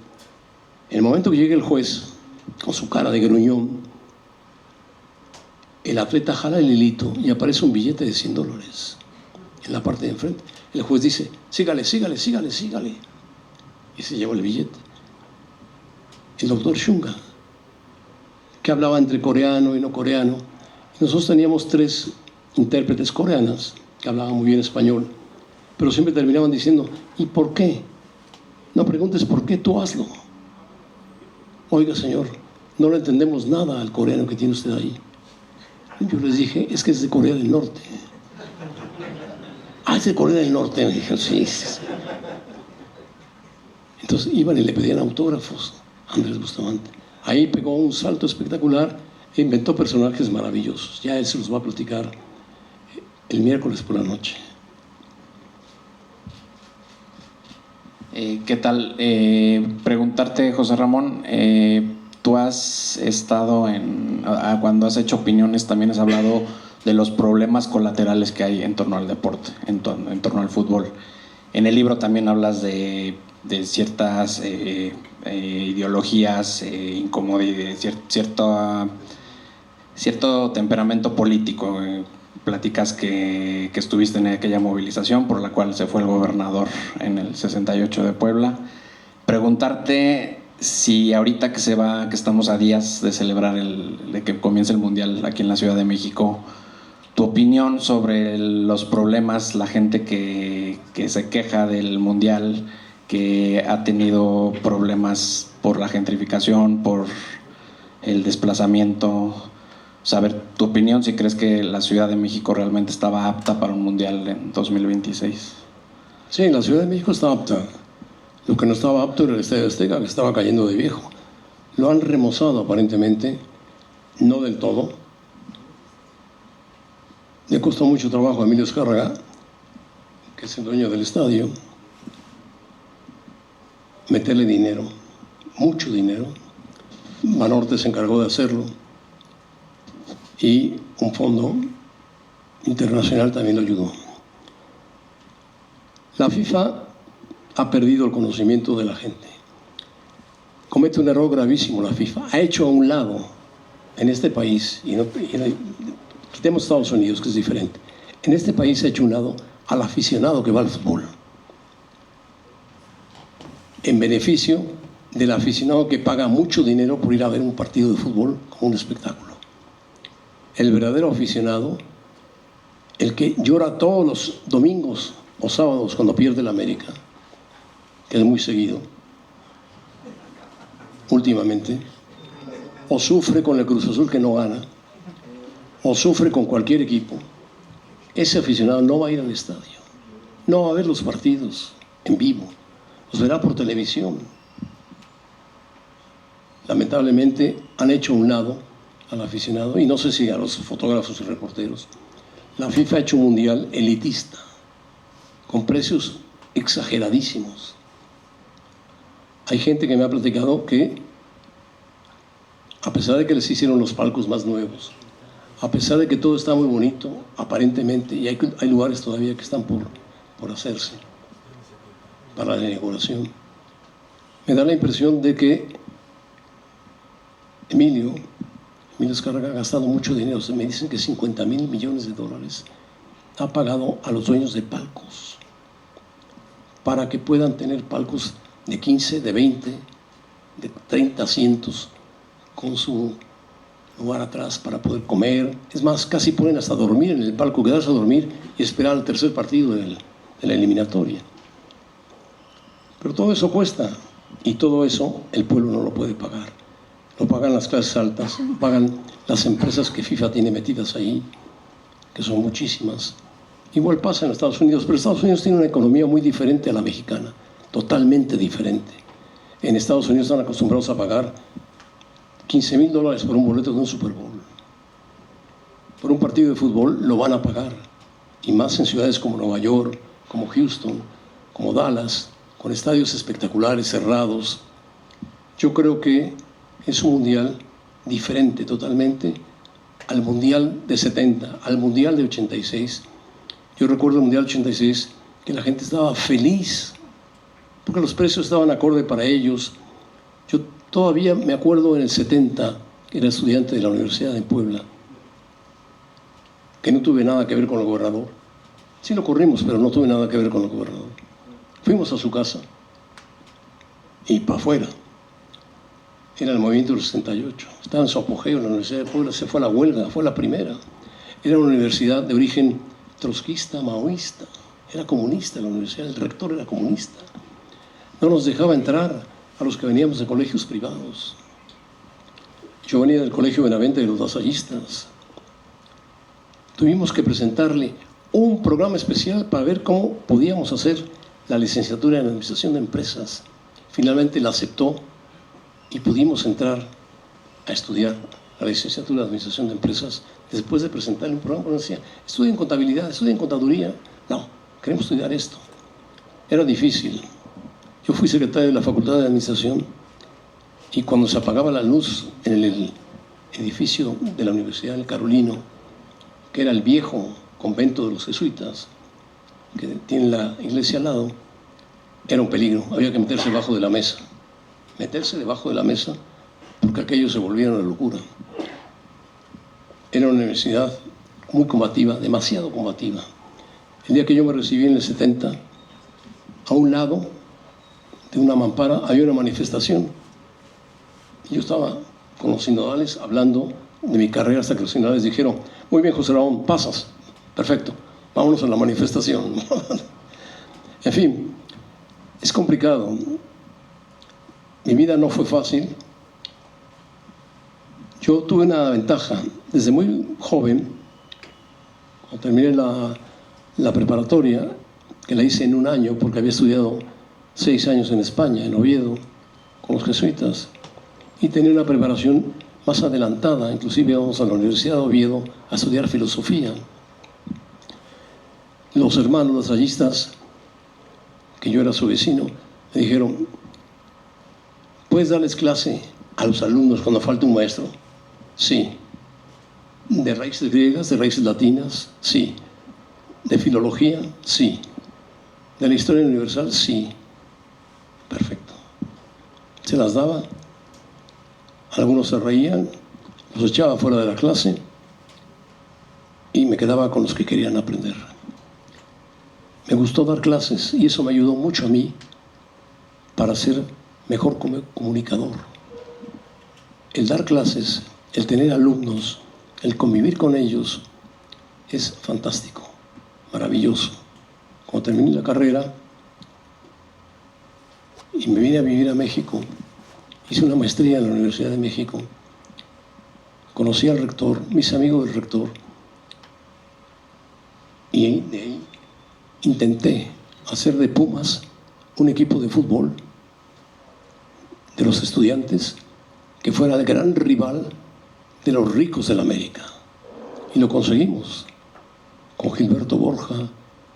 En el momento que llegue el juez, con su cara de gruñón, el atleta jala el hilito y aparece un billete de $100 en la parte de enfrente. El juez dice, sígale, sígale, sígale, sígale. Y se lleva el billete. El doctor Chunga que hablaba entre coreano y no coreano. Nosotros teníamos 3 intérpretes coreanas que hablaban muy bien español, pero siempre terminaban diciendo, ¿y por qué? No preguntes por qué, tú hazlo. Oiga, señor, no le entendemos nada al coreano que tiene usted ahí. Yo les dije, es que es de Corea del Norte. Ah, es de Corea del Norte, me dijeron, sí. Entonces iban y le pedían autógrafos a Andrés Bustamante. Ahí pegó un salto espectacular e inventó personajes maravillosos. Ya él se los va a platicar el miércoles por la noche. ¿Qué tal? Preguntarte, José Ramón, tú has estado cuando has hecho opiniones, también has hablado de los problemas colaterales que hay en torno al deporte, en torno al fútbol. En el libro también hablas de ciertas ideologías, cierto temperamento político. Platicas que estuviste en aquella movilización por la cual se fue el gobernador en el 68 de Puebla. Preguntarte si ahorita que estamos a días de celebrar de que comience el Mundial aquí en la Ciudad de México, tu opinión sobre los problemas, la gente que se queja del Mundial, que ha tenido problemas por la gentrificación, por el desplazamiento. Saber tu opinión, si crees que la Ciudad de México realmente estaba apta para un Mundial en 2026. Sí, la Ciudad de México está apta. Lo que no estaba apto era el Estadio Azteca, que estaba cayendo de viejo. Lo han remozado aparentemente, no del todo. Le costó mucho trabajo a Emilio Azcárraga, que es el dueño del estadio, meterle dinero, mucho dinero. Banorte se encargó de hacerlo y un fondo internacional también lo ayudó. La FIFA ha perdido el conocimiento de la gente. Comete un error gravísimo la FIFA. Ha hecho a un lado en este país, quitemos Estados Unidos, que es diferente. En este país ha hecho a un lado al aficionado que va al fútbol, en beneficio del aficionado que paga mucho dinero por ir a ver un partido de fútbol como un espectáculo. El verdadero aficionado, el que llora todos los domingos o sábados cuando pierde la América, que es muy seguido últimamente, o sufre con el Cruz Azul que no gana, o sufre con cualquier equipo, ese aficionado no va a ir al estadio, no va a ver los partidos en vivo, los verá por televisión. Lamentablemente han hecho a un lado al aficionado, y no sé si a los fotógrafos y reporteros. La FIFA ha hecho un mundial elitista, con precios exageradísimos. Hay gente que me ha platicado que, a pesar de que les hicieron los palcos más nuevos, a pesar de que todo está muy bonito, aparentemente, y hay lugares todavía que están por hacerse para la inauguración, me da la impresión de que Emilio Azcárraga ha gastado mucho dinero. Me dicen que $50,000 millones ha pagado a los dueños de palcos para que puedan tener palcos de 15, de 20, de 30 asientos con su lugar atrás para poder comer. Es más, casi ponen hasta dormir en el palco, quedarse a dormir y esperar el tercer partido de la eliminatoria. Pero todo eso cuesta, y todo eso el pueblo no lo puede pagar. Lo pagan las clases altas, lo pagan las empresas que FIFA tiene metidas ahí, que son muchísimas. Igual pasa en Estados Unidos, pero Estados Unidos tiene una economía muy diferente a la mexicana, totalmente diferente. En Estados Unidos están acostumbrados a pagar $15,000 por un boleto de un Super Bowl. Por un partido de fútbol lo van a pagar, y más en ciudades como Nueva York, como Houston, como Dallas, con estadios espectaculares, cerrados. Yo creo que es un mundial diferente totalmente al mundial de 70, al mundial de 86. Yo recuerdo el mundial 86 que la gente estaba feliz porque los precios estaban acorde para ellos. Yo todavía me acuerdo en el 70, que era estudiante de la Universidad de Puebla, que no tuve nada que ver con el gobernador. Sí lo corrimos, pero no tuve nada que ver con el gobernador. Fuimos a su casa y para afuera. Era el movimiento del 68. Estaba en su apogeo en la Universidad de Puebla, se fue a la huelga, fue la primera. Era una universidad de origen trotskista, maoísta. Era comunista la universidad, el rector era comunista. No nos dejaba entrar a los que veníamos de colegios privados. Yo venía del Colegio Benavente de los Lasallistas. Tuvimos que presentarle un programa especial para ver cómo podíamos hacer la licenciatura en Administración de Empresas. Finalmente la aceptó y pudimos entrar a estudiar la licenciatura de Administración de Empresas después de presentarle un programa. Nos decía, estudien contabilidad, estudien contaduría. No, queremos estudiar esto. Era difícil. Yo fui secretario de la Facultad de Administración y cuando se apagaba la luz en el edificio de la Universidad del Carolino, que era el viejo convento de los jesuitas, que tiene la iglesia al lado, era un peligro. Había que meterse debajo de la mesa. Meterse debajo de la mesa porque aquello se volvía una locura. Era una universidad muy combativa, demasiado combativa. El día que yo me recibí en el 70, a un lado de una mampara había una manifestación. Yo estaba con los sinodales hablando de mi carrera hasta que los sinodales dijeron, muy bien, José Ramón, pasas, perfecto, vámonos a la manifestación. En fin, es complicado. Mi vida no fue fácil. Yo tuve una ventaja. Desde muy joven, cuando terminé la preparatoria, que la hice en un año porque había estudiado 6 años en España, en Oviedo, con los jesuitas, y tenía una preparación más adelantada. Inclusive íbamos a la Universidad de Oviedo a estudiar filosofía. Los hermanos lasallistas, que yo era su vecino, me dijeron, ¿puedes darles clase a los alumnos cuando falte un maestro? Sí. ¿De raíces griegas, de raíces latinas? Sí. ¿De filología? Sí. ¿De la historia universal? Sí. Perfecto. Se las daba. Algunos se reían, los echaba fuera de la clase y me quedaba con los que querían aprender. Me gustó dar clases y eso me ayudó mucho a mí para ser mejor comunicador. El dar clases, el tener alumnos, el convivir con ellos es fantástico, maravilloso. Cuando terminé la carrera y me vine a vivir a México, hice una maestría en la Universidad de México, conocí al rector, mis amigos del rector, y de ahí intenté hacer de Pumas un equipo de fútbol de los estudiantes que fuera el gran rival de los ricos de la América. Y lo conseguimos con Gilberto Borja,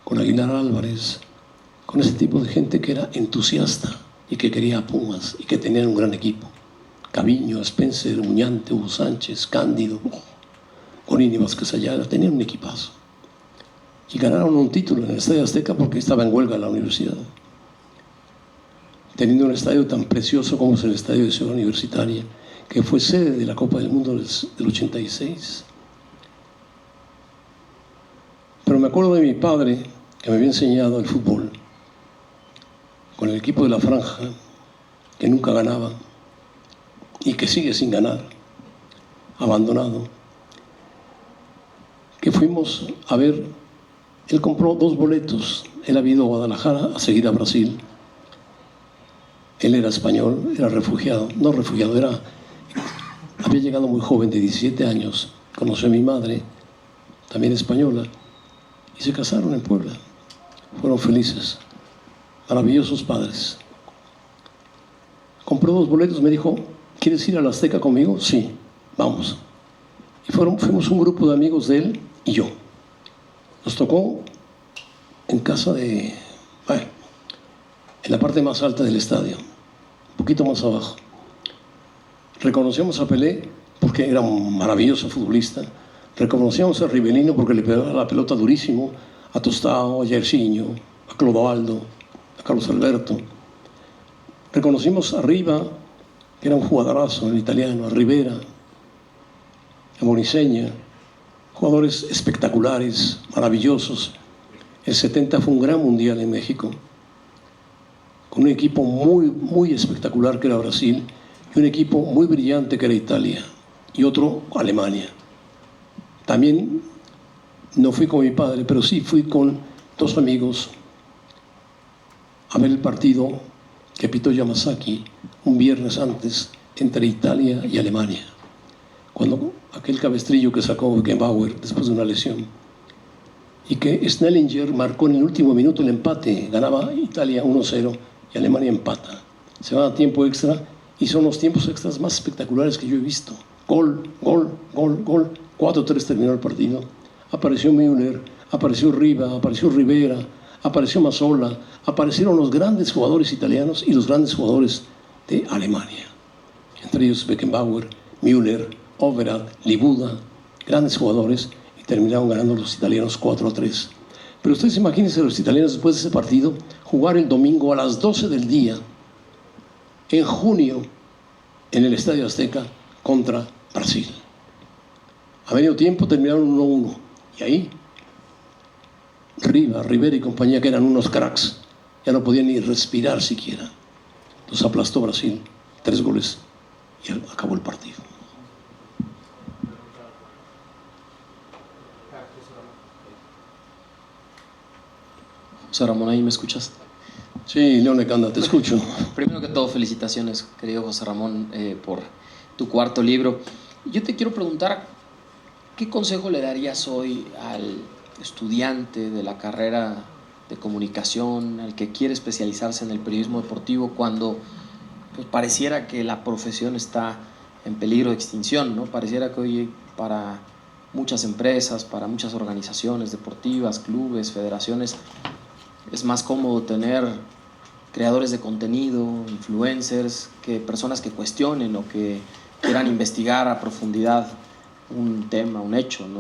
con Aguilar Álvarez, con ese tipo de gente que era entusiasta y que quería a Pumas y que tenían un gran equipo. Caviño, Spencer, Muñante, Hugo Sánchez, Cándido, Gorini Vázquez Ayala, tenían un equipazo. Y ganaron un título en el Estadio Azteca porque estaba en huelga la universidad. Teniendo un estadio tan precioso como es el Estadio de Ciudad Universitaria, que fue sede de la Copa del Mundo del 86. Pero me acuerdo de mi padre, que me había enseñado el fútbol, con el equipo de la Franja, que nunca ganaba y que sigue sin ganar, abandonado, que fuimos a ver. Él compró 2 boletos. Él había ido a Guadalajara a seguir a Brasil. Él era español, era refugiado. No refugiado, había llegado muy joven, de 17 años. Conoció a mi madre, también española, y se casaron en Puebla. Fueron felices, maravillosos padres. Compró 2 boletos, me dijo, ¿quieres ir a la Azteca conmigo? Sí, vamos. Y fuimos un grupo de amigos de él y yo. Nos tocó en casa en la parte más alta del estadio, un poquito más abajo. Reconocíamos a Pelé porque era un maravilloso futbolista. Reconocíamos a Rivelino porque le pegaba la pelota durísimo, a Tostao, a Jairzinho, a Clodoaldo, a Carlos Alberto. Reconocimos a Riva, que era un jugadorazo, el italiano, a Rivera, a Boniseña. Jugadores espectaculares, maravillosos. El 70 fue un gran mundial en México, con un equipo muy, muy espectacular que era Brasil, y un equipo muy brillante que era Italia y otro Alemania. También no fui con mi padre, pero sí fui con 2 amigos a ver el partido que pitó Yamasaki un viernes antes entre Italia y Alemania, cuando aquel cabestrillo que sacó Beckenbauer después de una lesión, y que Snellinger marcó en el último minuto el empate, ganaba Italia 1-0 y Alemania empata. Se van a tiempo extra y son los tiempos extras más espectaculares que yo he visto. Gol, gol, gol, gol, 4-3 terminó el partido. Apareció Müller, apareció Riva, apareció Rivera, apareció Mazzola, aparecieron los grandes jugadores italianos y los grandes jugadores de Alemania. Entre ellos Beckenbauer, Müller, Overath, Libuda, grandes jugadores, y terminaron ganando los italianos 4-3. Pero ustedes imagínense los italianos después de ese partido jugar el domingo a las 12 del día, en junio, en el Estadio Azteca contra Brasil. A medio tiempo terminaron 1-1 y ahí Riva, Rivera y compañía, que eran unos cracks, ya no podían ni respirar siquiera. Los aplastó Brasil, 3 goles y acabó el partido. José Ramón, ¿ahí me escuchas? Sí, Leone Canda, te escucho. Primero que todo, felicitaciones, querido José Ramón, por tu 4.º libro. Yo te quiero preguntar, ¿qué consejo le darías hoy al estudiante de la carrera de comunicación, al que quiere especializarse en el periodismo deportivo, cuando pues, pareciera que la profesión está en peligro de extinción, ¿no? Pareciera que hoy para muchas empresas, para muchas organizaciones deportivas, clubes, federaciones, es más cómodo tener creadores de contenido, influencers, que personas que cuestionen o que quieran investigar a profundidad un tema, un hecho, ¿no?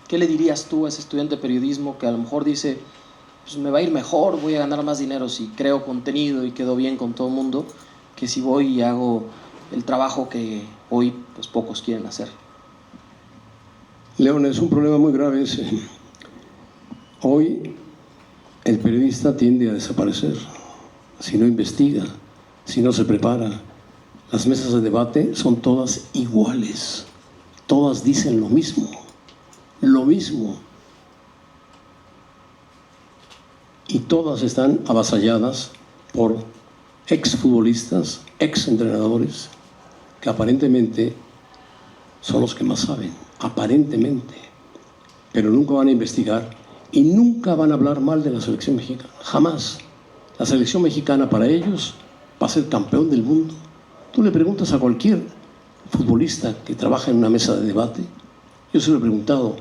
¿Qué le dirías tú a ese estudiante de periodismo que a lo mejor dice, pues me va a ir mejor, voy a ganar más dinero si creo contenido y quedo bien con todo el mundo, que si voy y hago el trabajo que hoy pues pocos quieren hacer? León, es un problema muy grave ese. Hoy el periodista tiende a desaparecer si no investiga, si no se prepara. Las mesas de debate son todas iguales, todas dicen lo mismo, y todas están avasalladas por exfutbolistas, exentrenadores, que aparentemente son los que más saben, aparentemente, pero nunca van a investigar y nunca van a hablar mal de la selección mexicana, jamás. La selección mexicana para ellos va a ser campeón del mundo. Tú le preguntas a cualquier futbolista que trabaja en una mesa de debate, yo se lo he preguntado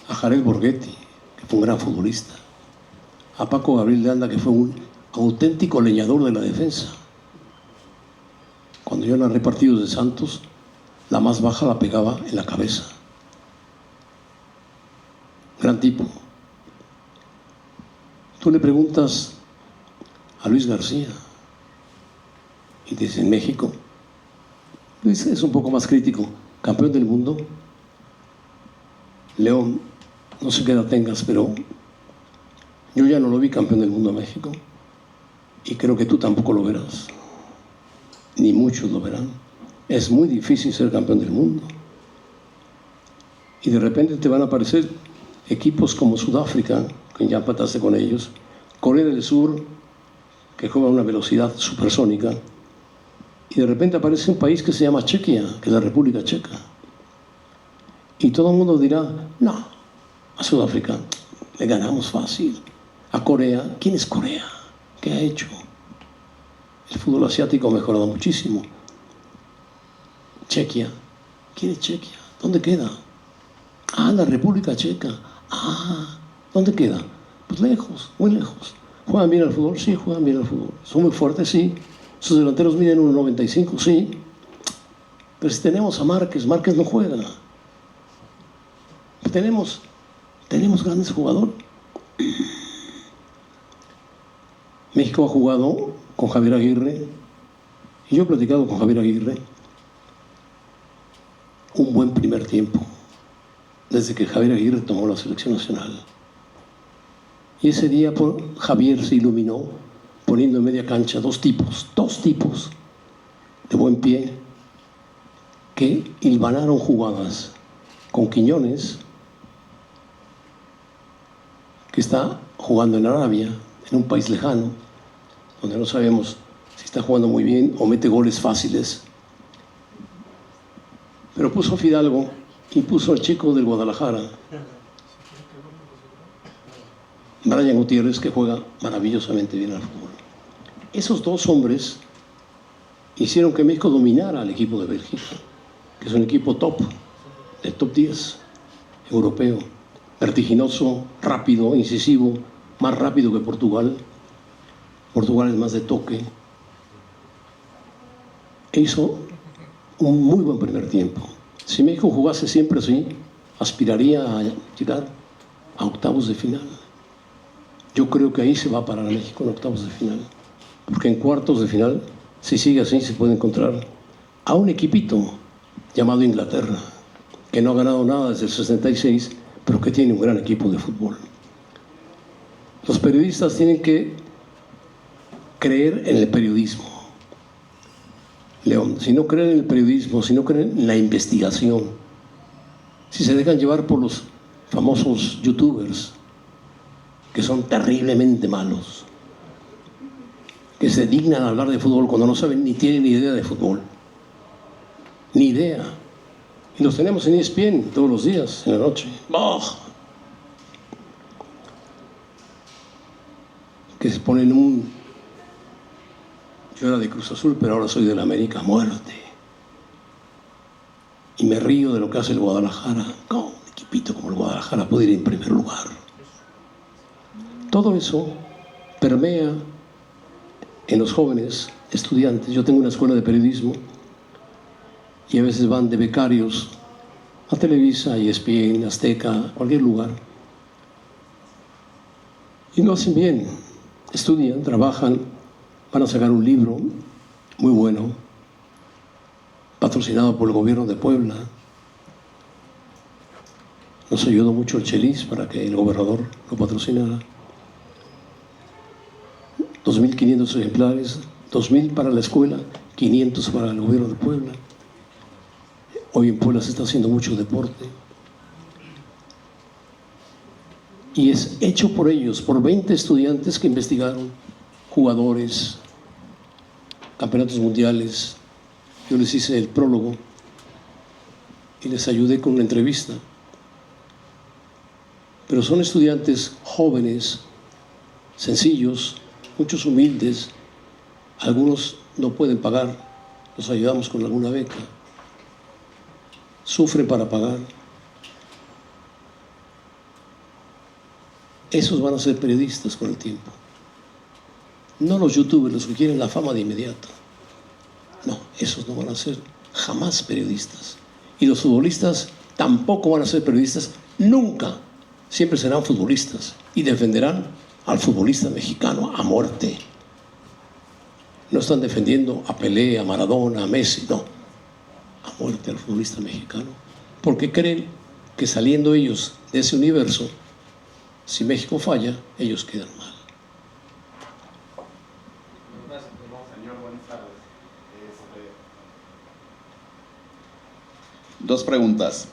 a Jared Borghetti, que fue un gran futbolista, a Paco Gabriel de Anda, que fue un auténtico leñador de la defensa. Cuando yo narré partidos de Santos, la más baja la pegaba en la cabeza. Gran tipo. Tú le preguntas a Luis García y dice, en México, Luis es un poco más crítico, campeón del mundo. León, no sé qué edad tengas, pero yo ya no lo vi campeón del mundo en México y creo que tú tampoco lo verás, ni muchos lo verán. Es muy difícil ser campeón del mundo y de repente te van a aparecer equipos como Sudáfrica, que ya empataste con ellos, Corea del Sur, que juega a una velocidad supersónica, y de repente aparece un país que se llama Chequia, que es la República Checa, y todo el mundo dirá, no, a Sudáfrica le ganamos fácil. A Corea, ¿quién es Corea? ¿Qué ha hecho? El fútbol asiático ha mejorado muchísimo. Chequia, ¿quién es Chequia? ¿Dónde queda? Ah, la República Checa. Ah, ¿dónde queda? Pues lejos, muy lejos. ¿Juegan bien al fútbol? Sí, juegan bien al fútbol. ¿Son muy fuertes? Sí. ¿Sus delanteros miden 1,95? Sí. Pero si tenemos a Márquez, Márquez no juega. Tenemos grandes jugadores. México ha jugado con Javier Aguirre, y yo he platicado con Javier Aguirre un buen primer tiempo, desde que Javier Aguirre tomó la selección nacional. Y ese día Javier se iluminó poniendo en media cancha dos tipos, de buen pie, que hilvanaron jugadas con Quiñones, que está jugando en Arabia, en un país lejano, donde no sabemos si está jugando muy bien o mete goles fáciles. Pero puso a Fidalgo y puso al chico del Guadalajara, Brian Gutiérrez, que juega maravillosamente bien al fútbol. Esos dos hombres hicieron que México dominara al equipo de Bélgica, que es un equipo top, del top 10 europeo, vertiginoso, rápido, incisivo, más rápido que Portugal. Portugal es más de toque. E hizo un muy buen primer tiempo. Si México jugase siempre así, aspiraría a llegar a octavos de final. Yo creo que ahí se va a parar a México en octavos de final, porque en cuartos de final, si sigue así, se puede encontrar a un equipito llamado Inglaterra, que no ha ganado nada desde el 66, pero que tiene un gran equipo de fútbol. Los periodistas tienen que creer en el periodismo. León, si no creen en el periodismo, si no creen en la investigación, si se dejan llevar por los famosos youtubers, que son terriblemente malos, que se dignan a hablar de fútbol cuando no saben ni tienen ni idea de fútbol, ni idea. Y los tenemos en ESPN todos los días, en la noche. ¡Oh! Que se ponen un... Yo era de Cruz Azul, pero ahora soy de la América, muerte. Y me río de lo que hace el Guadalajara. ¿Cómo un equipito como el Guadalajara puede ir en primer lugar? Todo eso permea en los jóvenes estudiantes. Yo tengo una escuela de periodismo y a veces van de becarios a Televisa, ESPN, Azteca, cualquier lugar. Y lo hacen bien, estudian, trabajan, van a sacar un libro muy bueno, patrocinado por el gobierno de Puebla. Nos ayudó mucho el Chelis para que el gobernador lo patrocinara. 2.500 ejemplares, 2.000 para la escuela, 500 para el gobierno de Puebla. Hoy en Puebla se está haciendo mucho deporte. Y es hecho por ellos, por 20 estudiantes que investigaron, jugadores, campeonatos mundiales. Yo les hice el prólogo y les ayudé con una entrevista. Pero son estudiantes jóvenes, sencillos, muchos humildes. Algunos no pueden pagar, los ayudamos con alguna beca. Sufren para pagar. Esos van a ser periodistas con el tiempo. No los youtubers, los que quieren la fama de inmediato. No, esos no van a ser jamás periodistas. Y los futbolistas tampoco van a ser periodistas nunca. Siempre serán futbolistas y defenderán al futbolista mexicano a muerte. No están defendiendo a Pelé, a Maradona, a Messi, no. A muerte al futbolista mexicano. Porque creen que saliendo ellos de ese universo, si México falla, ellos quedan mal. Señor, buenas tardes. Dos preguntas.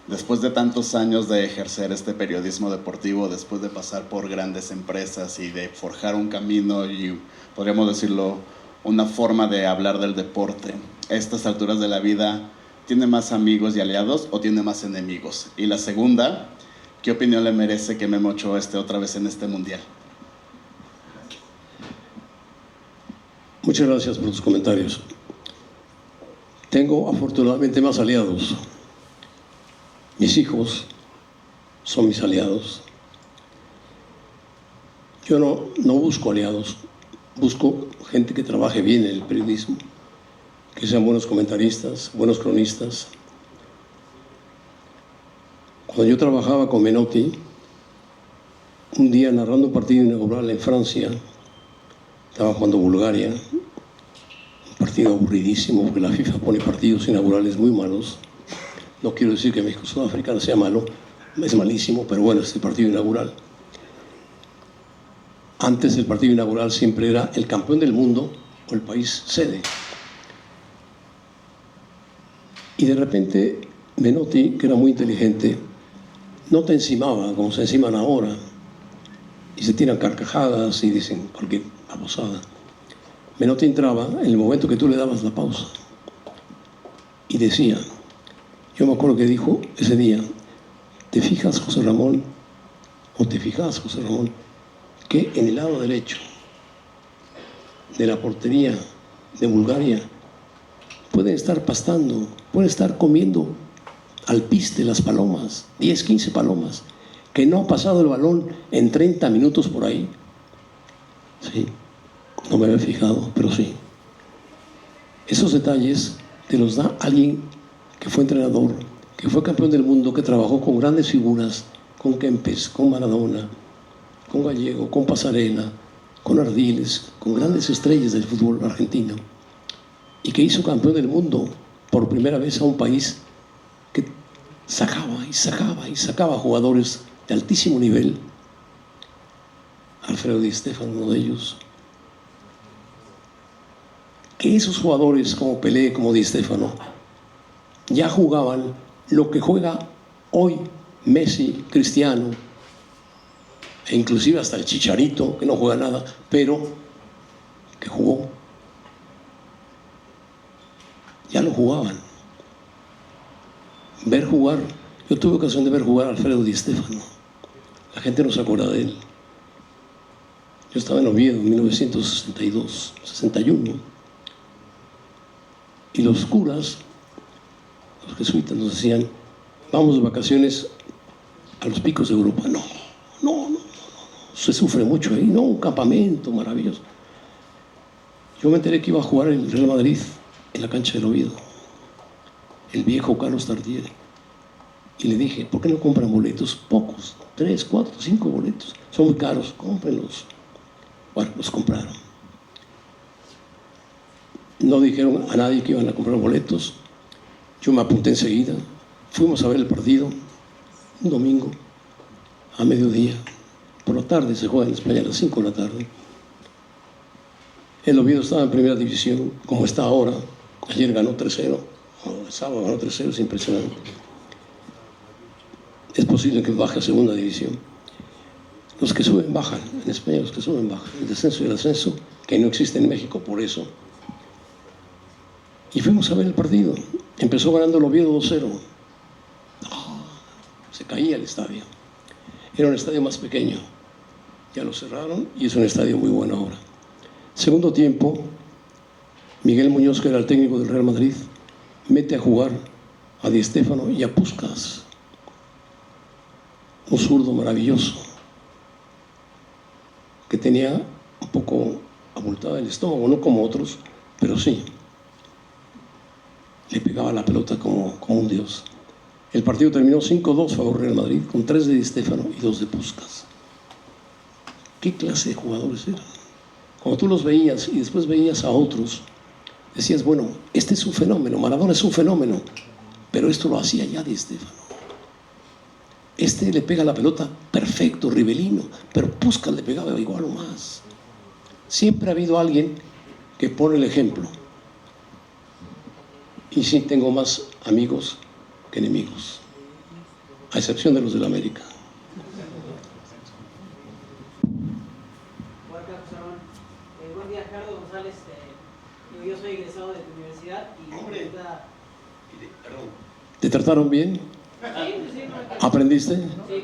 Después de tantos años de ejercer este periodismo deportivo, después de pasar por grandes empresas y de forjar un camino y, podríamos decirlo, una forma de hablar del deporte, a estas alturas de la vida, ¿tiene más amigos y aliados o tiene más enemigos? Y la segunda, ¿qué opinión le merece que Memo Ochoa esté otra vez en este mundial? Muchas gracias por tus comentarios. Tengo afortunadamente más aliados. Mis hijos son mis aliados. Yo no busco aliados, busco gente que trabaje bien en el periodismo, que sean buenos comentaristas, buenos cronistas. Cuando yo trabajaba con Menotti, un día narrando un partido inaugural en Francia, estaba jugando Bulgaria, un partido aburridísimo porque la FIFA pone partidos inaugurales muy malos. No quiero decir que México-Sudáfrica sea malo, es malísimo, pero bueno, es el partido inaugural. Antes el partido inaugural siempre era el campeón del mundo o el país sede. Y de repente Menotti, que era muy inteligente, no te encimaba como se enciman ahora y se tiran carcajadas y dicen cualquier babosada. Menotti entraba en el momento que tú le dabas la pausa y decía, yo me acuerdo que dijo ese día, ¿te fijas, José Ramón, o te fijas, José Ramón, que en el lado derecho de la portería de Bulgaria pueden estar pastando, pueden estar comiendo alpiste las palomas, 10, 15 palomas, que no ha pasado el balón en 30 minutos por ahí? Sí, no me había fijado, pero sí. Esos detalles te los da alguien que fue entrenador, que fue campeón del mundo, que trabajó con grandes figuras, con Kempes, con Maradona, con Gallego, con Pasarela, con Ardiles, con grandes estrellas del fútbol argentino, y que hizo campeón del mundo por primera vez a un país que sacaba jugadores de altísimo nivel. Alfredo Di Stéfano, uno de ellos. Que esos jugadores como Pelé, como Di Stéfano, ya jugaban lo que juega hoy Messi, Cristiano, e inclusive hasta el Chicharito, que no juega nada, pero que jugó. Ya lo jugaban. Ver jugar, yo tuve ocasión de ver jugar a Alfredo Di Stéfano. La gente no se acuerda de él. Yo estaba en Oviedo en 1962, 61. Y los curas, los jesuitas, nos decían, vamos de vacaciones a los picos de Europa. No, se sufre mucho ahí, no, un campamento maravilloso. Yo me enteré que iba a jugar el Real Madrid en la cancha del Oviedo, el viejo Carlos Tartiere. Y le dije, ¿por qué no compran boletos? Pocos, 3, 4, 5 boletos. Son muy caros, cómprenlos. Bueno, los compraron. No dijeron a nadie que iban a comprar boletos. Yo me apunté enseguida. Fuimos a ver el partido, un domingo, a mediodía. Por la tarde se juega en España a las 5 de la tarde. El Oviedo estaba en primera división, como está ahora. Ayer ganó 3-0. El sábado ganó 3-0, es impresionante. Es posible que baje a segunda división. Los que suben bajan. En España los que suben bajan. El descenso y el ascenso, que no existe en México por eso. Y fuimos a ver el partido. Empezó ganando el Oviedo 2-0. Se caía el estadio. Era un estadio más pequeño. Ya lo cerraron y es un estadio muy bueno ahora. Segundo tiempo, Miguel Muñoz, que era el técnico del Real Madrid, mete a jugar a Di Stéfano y a Puskás, un zurdo maravilloso, que tenía un poco abultada el estómago, no como otros, pero sí. Le pegaba la pelota como un dios. El partido terminó 5-2 a favor Real Madrid, con 3 de Di Stéfano y 2 de Puskás. ¿Qué clase de jugadores eran? Cuando tú los veías y después veías a otros, decías, bueno, este es un fenómeno, Maradona es un fenómeno, pero esto lo hacía ya Di Stéfano. Este le pega la pelota perfecto, Rivelino, pero Puskás le pegaba igual o más. Siempre ha habido alguien que pone el ejemplo. Y sí, tengo más amigos que enemigos, a excepción de los de la América. Buen día, Gerardo González. Yo soy egresado de tu universidad y Perdón. ¿Te trataron bien? Sí, ¿Aprendiste? Sí,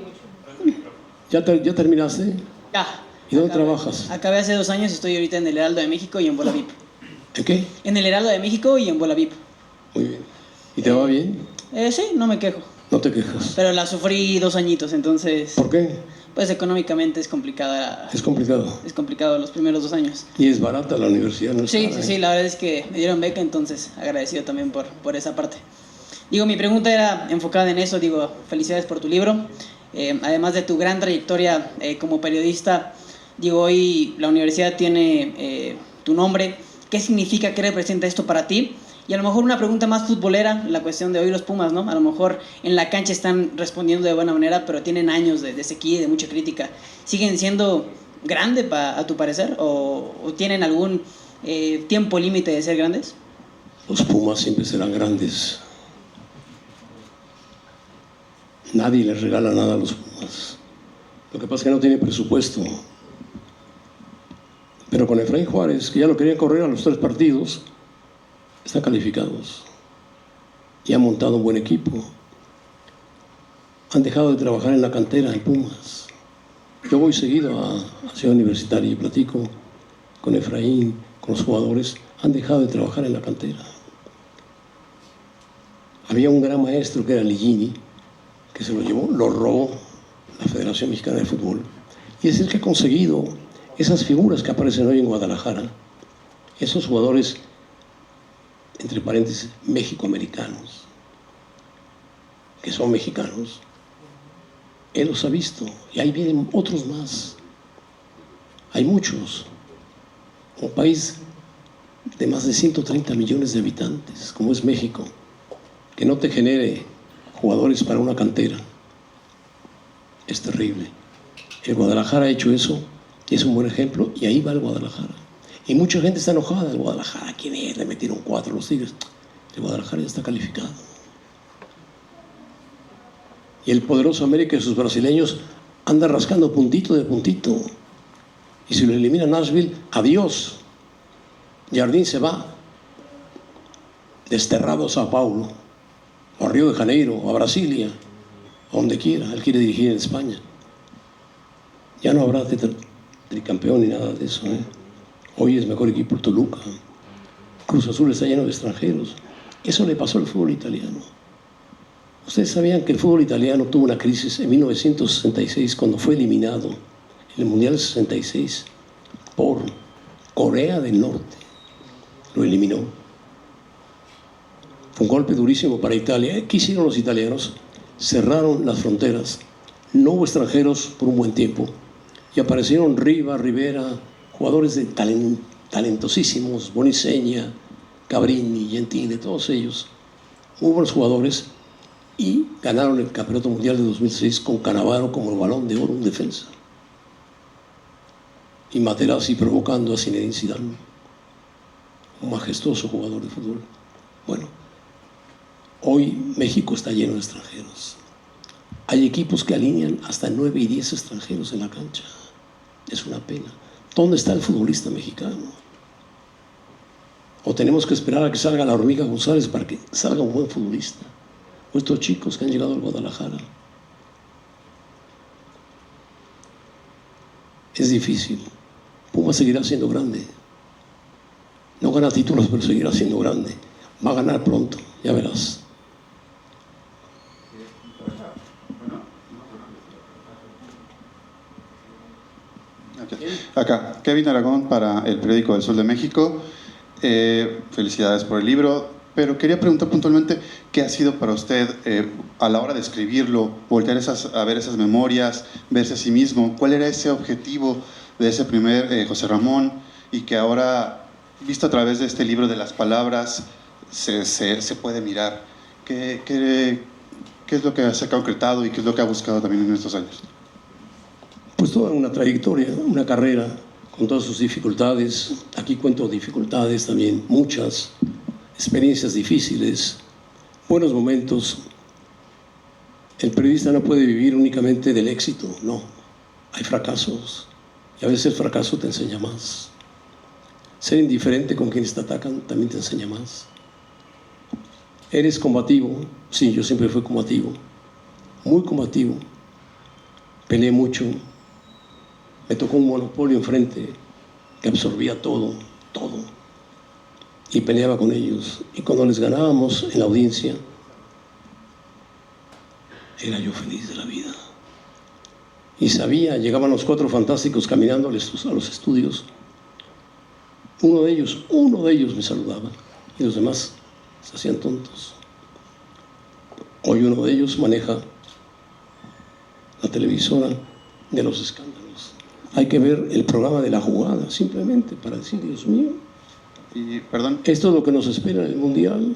mucho. ¿Ya terminaste? Ya. ¿Y dónde trabajas? Acabé hace 2 años y estoy ahorita en el Heraldo de México y en Bola VIP. ¿En qué? En el Heraldo de México y en Bola VIP. Muy bien. ¿Y te va bien? Sí, no me quejo. No te quejas. Pero la sufrí 2 añitos, entonces... ¿Por qué? Pues económicamente es complicada. Es complicado. Es complicado los primeros 2 años. Y es barata la universidad, ¿no? Sí, la verdad es que me dieron beca, entonces agradecido también por esa parte. Digo, mi pregunta era enfocada en eso, digo, felicidades por tu libro. Además de tu gran trayectoria como periodista, digo, hoy la universidad tiene tu nombre. ¿Qué significa, qué representa esto para ti? Y a lo mejor una pregunta más futbolera, la cuestión de hoy los Pumas, ¿no? A lo mejor en la cancha están respondiendo de buena manera, pero tienen años de sequía y de mucha crítica. ¿Siguen siendo grande a tu parecer? ¿O tienen algún tiempo límite de ser grandes? Los Pumas siempre serán grandes. Nadie les regala nada a los Pumas. Lo que pasa es que no tiene presupuesto. Pero con Efraín Juárez, que ya lo querían correr a los 3 partidos, están calificados. Y han montado un buen equipo. Han dejado de trabajar en la cantera en Pumas. Yo voy seguido a Ciudad Universitaria y platico con Efraín, con los jugadores. Han dejado de trabajar en la cantera. Había un gran maestro que era Ligini, que se lo llevó, lo robó la Federación Mexicana de Fútbol. Y es el que ha conseguido esas figuras que aparecen hoy en Guadalajara, esos jugadores, entre paréntesis, mexicoamericanos, que son mexicanos. Él los ha visto y ahí vienen otros más. Hay muchos. Un país de más de 130 millones de habitantes, como es México, que no te genere jugadores para una cantera, es terrible. El Guadalajara ha hecho eso y es un buen ejemplo, y ahí va el Guadalajara. Y mucha gente está enojada del Guadalajara. ¿Quién es? Le metieron 4 a los Tigres. El Guadalajara ya está calificado. Y el poderoso América y sus brasileños anda rascando puntito de puntito. Y si lo elimina Nashville, adiós. Jardín se va desterrado a Sao Paulo, o a Río de Janeiro, o a Brasilia, a donde quiera. Él quiere dirigir en España. Ya no habrá tricampeón ni nada de eso, ¿eh? Hoy es mejor equipo el Toluca. Cruz Azul está lleno de extranjeros. Eso le pasó al fútbol italiano. ¿Ustedes sabían que el fútbol italiano tuvo una crisis en 1966 cuando fue eliminado en el Mundial 66 por Corea del Norte? Lo eliminó. Fue un golpe durísimo para Italia. ¿Qué hicieron los italianos? Cerraron las fronteras. No hubo extranjeros por un buen tiempo. Y aparecieron Riva, Rivera, jugadores de talentosísimos, Boniseña, Cabrini, Gentile, todos ellos. Hubo buenos jugadores y ganaron el Campeonato Mundial de 2006 con Cannavaro como el Balón de Oro en defensa. Y Materazzi provocando a Zinedine Zidane, un majestuoso jugador de fútbol. Bueno, hoy México está lleno de extranjeros. Hay equipos que alinean hasta 9 y 10 extranjeros en la cancha. Es una pena. ¿Dónde está el futbolista mexicano? O tenemos que esperar a que salga la Hormiga González para que salga un buen futbolista. O estos chicos que han llegado al Guadalajara. Es difícil. Puma seguirá siendo grande. No gana títulos, pero seguirá siendo grande. Va a ganar pronto, ya verás. Acá, Kevin Aragón para el periódico El Sol de México. Felicidades por el libro, pero quería preguntar puntualmente qué ha sido para usted a la hora de escribirlo, voltear a ver esas memorias, verse a sí mismo. ¿Cuál era ese objetivo de ese primer José Ramón y que ahora, visto a través de este libro de las palabras, se puede mirar? ¿Qué es lo que se ha concretado y qué es lo que ha buscado también en estos años? Pues toda una trayectoria, una carrera con todas sus dificultades. Aquí cuento dificultades también, muchas, experiencias difíciles, buenos momentos. El periodista no puede vivir únicamente del éxito, no. Hay fracasos y a veces el fracaso te enseña más. Ser indiferente con quienes te atacan también te enseña más. ¿Eres combativo? Sí, yo siempre fui combativo, muy combativo. Peleé mucho. Me tocó un monopolio enfrente que absorbía todo, todo. Y peleaba con ellos. Y cuando les ganábamos en la audiencia, era yo feliz de la vida. Y sabía, llegaban los 4 fantásticos caminando a los estudios. Uno de ellos me saludaba y los demás se hacían tontos. Hoy uno de ellos maneja la televisora de los escándalos. Hay que ver el programa de la jugada, simplemente para decir, Dios mío, Y, perdón, esto es lo que nos espera en el Mundial.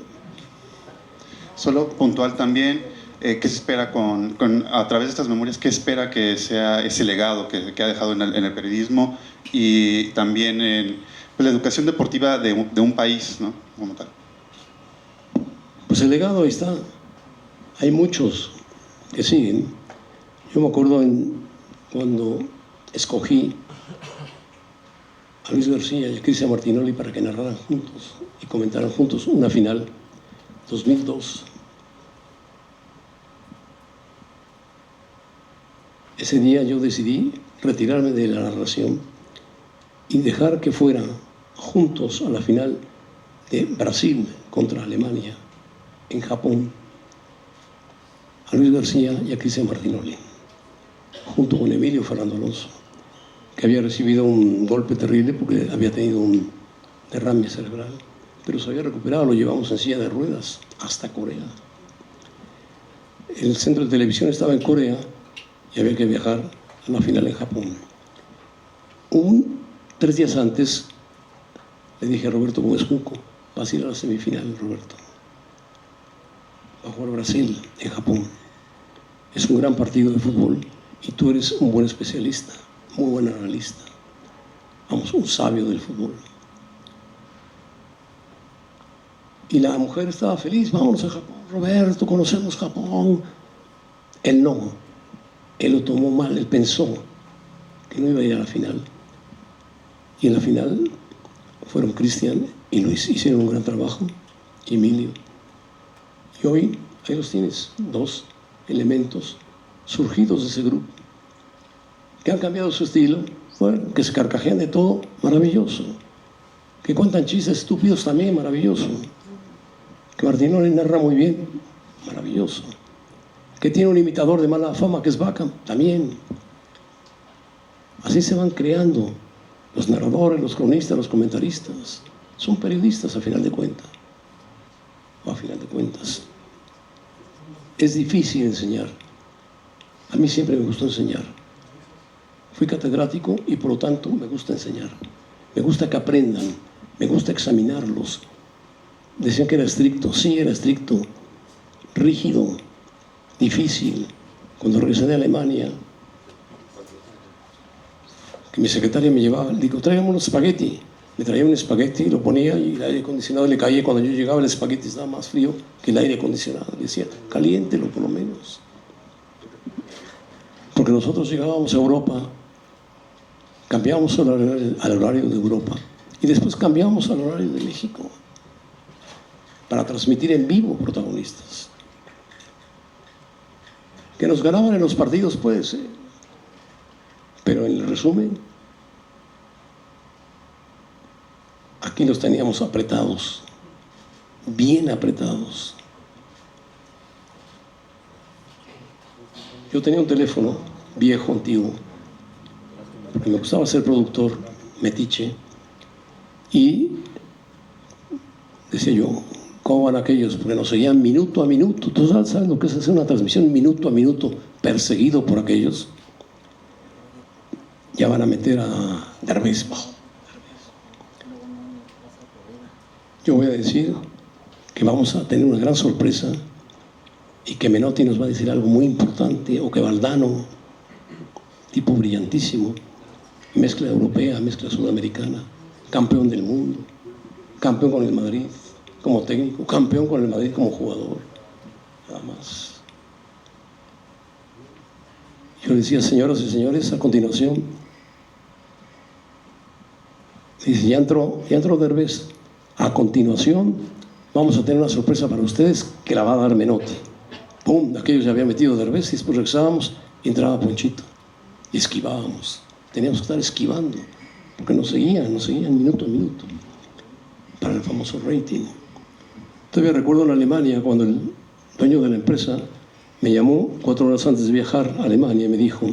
solo puntual también, ¿qué se espera a través de estas memorias? ¿Qué espera que sea ese legado que ha dejado en el periodismo y también en pues, la educación deportiva de un país, ¿no? Como tal. Pues el legado ahí está. Hay muchos que siguen. Yo me acuerdo cuando escogí a Luis García y a Cristian Martinoli para que narraran juntos y comentaran juntos una final 2002. Ese día yo decidí retirarme de la narración y dejar que fueran juntos a la final de Brasil contra Alemania en Japón, a Luis García y a Cristian Martinoli, junto con Emilio Fernando Alonso, que había recibido un golpe terrible porque había tenido un derrame cerebral, pero se había recuperado. Lo llevamos en silla de ruedas hasta Corea. El centro de televisión estaba en Corea y había que viajar a la final en Japón. 3 días antes le dije a Roberto Gómez Junco: vas a ir a la semifinal, Roberto. Va a jugar Brasil en Japón. Es un gran partido de fútbol y tú eres un buen especialista, muy buen analista. Vamos, un sabio del fútbol. Y la mujer estaba feliz: vámonos a Japón, Roberto, conocemos Japón. Él no, él lo tomó mal, él pensó que no iba a ir a la final. Y en la final fueron Cristian y Luis, hicieron un gran trabajo, y Emilio. Y hoy ahí los tienes, 2 elementos surgidos de ese grupo, que han cambiado su estilo, bueno, que se carcajean de todo, maravilloso. Que cuentan chistes estúpidos también, maravilloso. Que Martinoli narra muy bien, maravilloso. Que tiene un imitador de mala fama que es Bacam, también. Así se van creando los narradores, los cronistas, los comentaristas. Son periodistas a final de cuentas. O a final de cuentas. Es difícil enseñar. A mí siempre me gustó enseñar. Fui catedrático y por lo tanto me gusta enseñar. Me gusta que aprendan, me gusta examinarlos. Decían que era estricto, sí, era estricto, rígido, difícil. Cuando regresé de Alemania, que mi secretaria me llevaba, le digo: tráigame unos espagueti. Me traía un espagueti, lo ponía y el aire acondicionado le caía. Cuando yo llegaba, el espagueti estaba más frío que el aire acondicionado. Le decía: caliéntelo por lo menos. Porque nosotros llegábamos a Europa, cambiábamos al horario de Europa y después cambiábamos al horario de México para transmitir en vivo protagonistas. Que nos ganaban en los partidos, puede ser, pero en el resumen, aquí los teníamos apretados, bien apretados. Yo tenía un teléfono viejo, antiguo, porque me gustaba ser productor, metiche, y decía yo: ¿cómo van aquellos? Porque nos seguían minuto a minuto. ¿Tú sabes lo que es hacer una transmisión minuto a minuto, perseguido por aquellos? Ya van a meter a Derbez. Yo voy a decir que vamos a tener una gran sorpresa y que Menotti nos va a decir algo muy importante, o que Valdano, tipo brillantísimo, mezcla europea, mezcla sudamericana, campeón del mundo, campeón con el Madrid como técnico, campeón con el Madrid como jugador, nada más. Yo decía: señoras y señores, a continuación, dice, ya entró Derbez. A continuación vamos a tener una sorpresa para ustedes que la va a dar Menotti. ¡Pum! Aquellos ya habían metido Derbez y después regresábamos y entraba Ponchito. Y esquivábamos. Teníamos que estar esquivando porque nos seguían minuto a minuto para el famoso rating. Todavía recuerdo en Alemania cuando el dueño de la empresa me llamó 4 horas antes de viajar a Alemania y me dijo: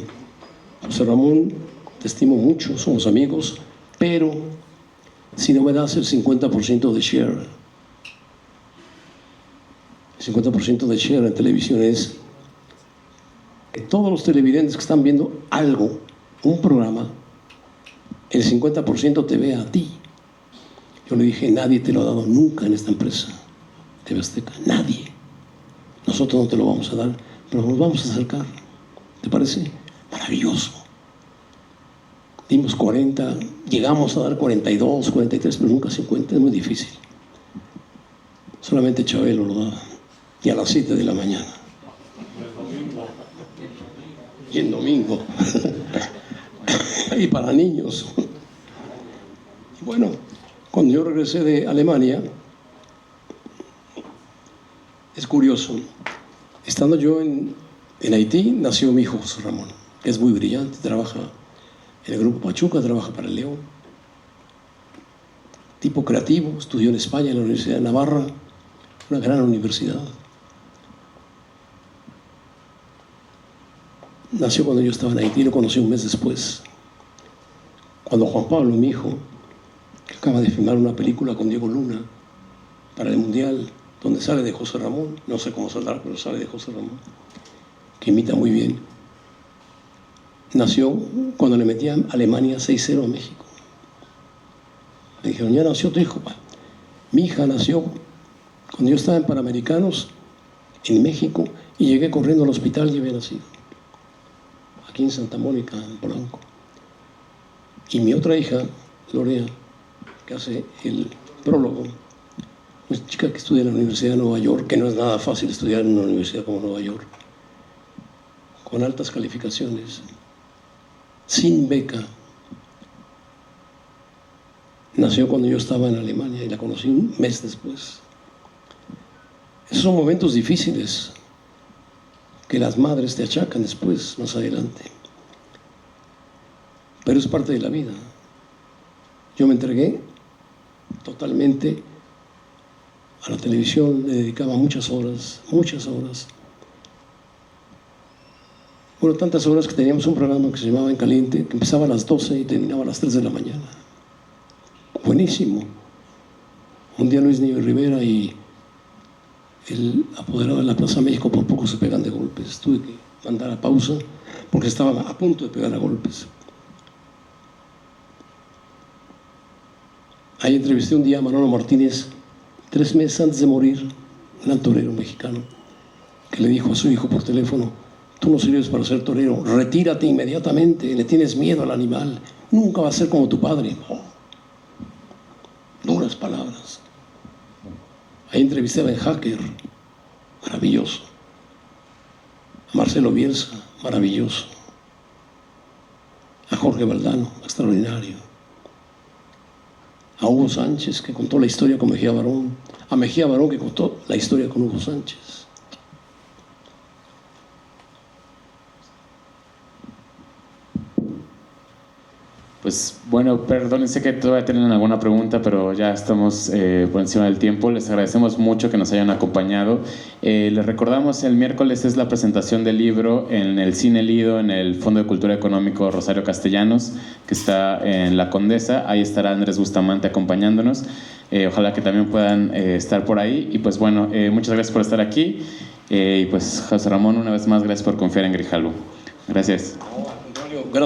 José Ramón, te estimo mucho, somos amigos, pero si no me das el 50% de share. El 50% de share en televisión es que todos los televidentes que están viendo algo, un programa, el 50% te ve a ti. Yo le dije: nadie te lo ha dado nunca en esta empresa, TV Azteca, nadie. Nosotros no te lo vamos a dar, pero nos vamos a acercar. ¿Te parece? Maravilloso. Dimos 40, llegamos a dar 42, 43, pero nunca 50, es muy difícil. Solamente Chabelo lo daba, y a las 7 de la mañana. y en domingo. Y para niños. Y bueno, cuando yo regresé de Alemania, es curioso, estando yo en Haití, nació mi hijo José Ramón, que es muy brillante, trabaja en el Grupo Pachuca, trabaja para el León. Tipo creativo, estudió en España, en la Universidad de Navarra, una gran universidad. Nació cuando yo estaba en Haití, lo conocí un mes después. Cuando Juan Pablo, mi hijo, que acaba de filmar una película con Diego Luna para el Mundial, donde sale de José Ramón, no sé cómo saldrá, pero sale de José Ramón, que imita muy bien. Nació cuando le metían Alemania 6-0 a México. Me dijeron, ya nació tu hijo. Mi hija nació cuando yo estaba en Panamericanos, en México, y llegué corriendo al hospital y había nacido. Aquí en Santa Mónica, en Polanco. Y mi otra hija, Lorea, que hace el prólogo, una chica que estudia en la Universidad de Nueva York, que no es nada fácil estudiar en una universidad como Nueva York, con altas calificaciones, sin beca. Nació cuando yo estaba en Alemania y la conocí un mes después. Esos son momentos difíciles que las madres te achacan después, más adelante. Pero es parte de la vida. Yo me entregué totalmente a la televisión, le dedicaba muchas horas. Bueno, tantas horas que teníamos un programa que se llamaba En Caliente, que empezaba a las 12 y terminaba a las 3 de la mañana. Buenísimo. Un día Luis Niño Rivera y el apoderado de la Plaza México por poco se pegan de golpes. Tuve que mandar a pausa porque estaban a punto de pegar a golpes. Ahí entrevisté un día a Manolo Martínez, 3 meses antes de morir, un gran torero mexicano, que le dijo a su hijo por teléfono: tú no sirves para ser torero, retírate inmediatamente, le tienes miedo al animal, nunca va a ser como tu padre. Oh, duras palabras. Ahí entrevisté a Ben Hacker, maravilloso. A Marcelo Bielsa, maravilloso. A Jorge Valdano, extraordinario. A Hugo Sánchez, que contó la historia con Mejía Barón. A Mejía Barón, que contó la historia con Hugo Sánchez. Pues bueno, perdonen, sé que todavía tienen alguna pregunta, pero ya estamos por encima del tiempo. Les agradecemos mucho que nos hayan acompañado. Les recordamos, el miércoles es la presentación del libro en el Cine Lido, en el Fondo de Cultura Económico Rosario Castellanos, que está en La Condesa. Ahí estará Andrés Bustamante acompañándonos. Ojalá que también puedan estar por ahí. Y pues bueno, muchas gracias por estar aquí. Y pues José Ramón, una vez más, gracias por confiar en Grijalbo. Gracias. Gracias.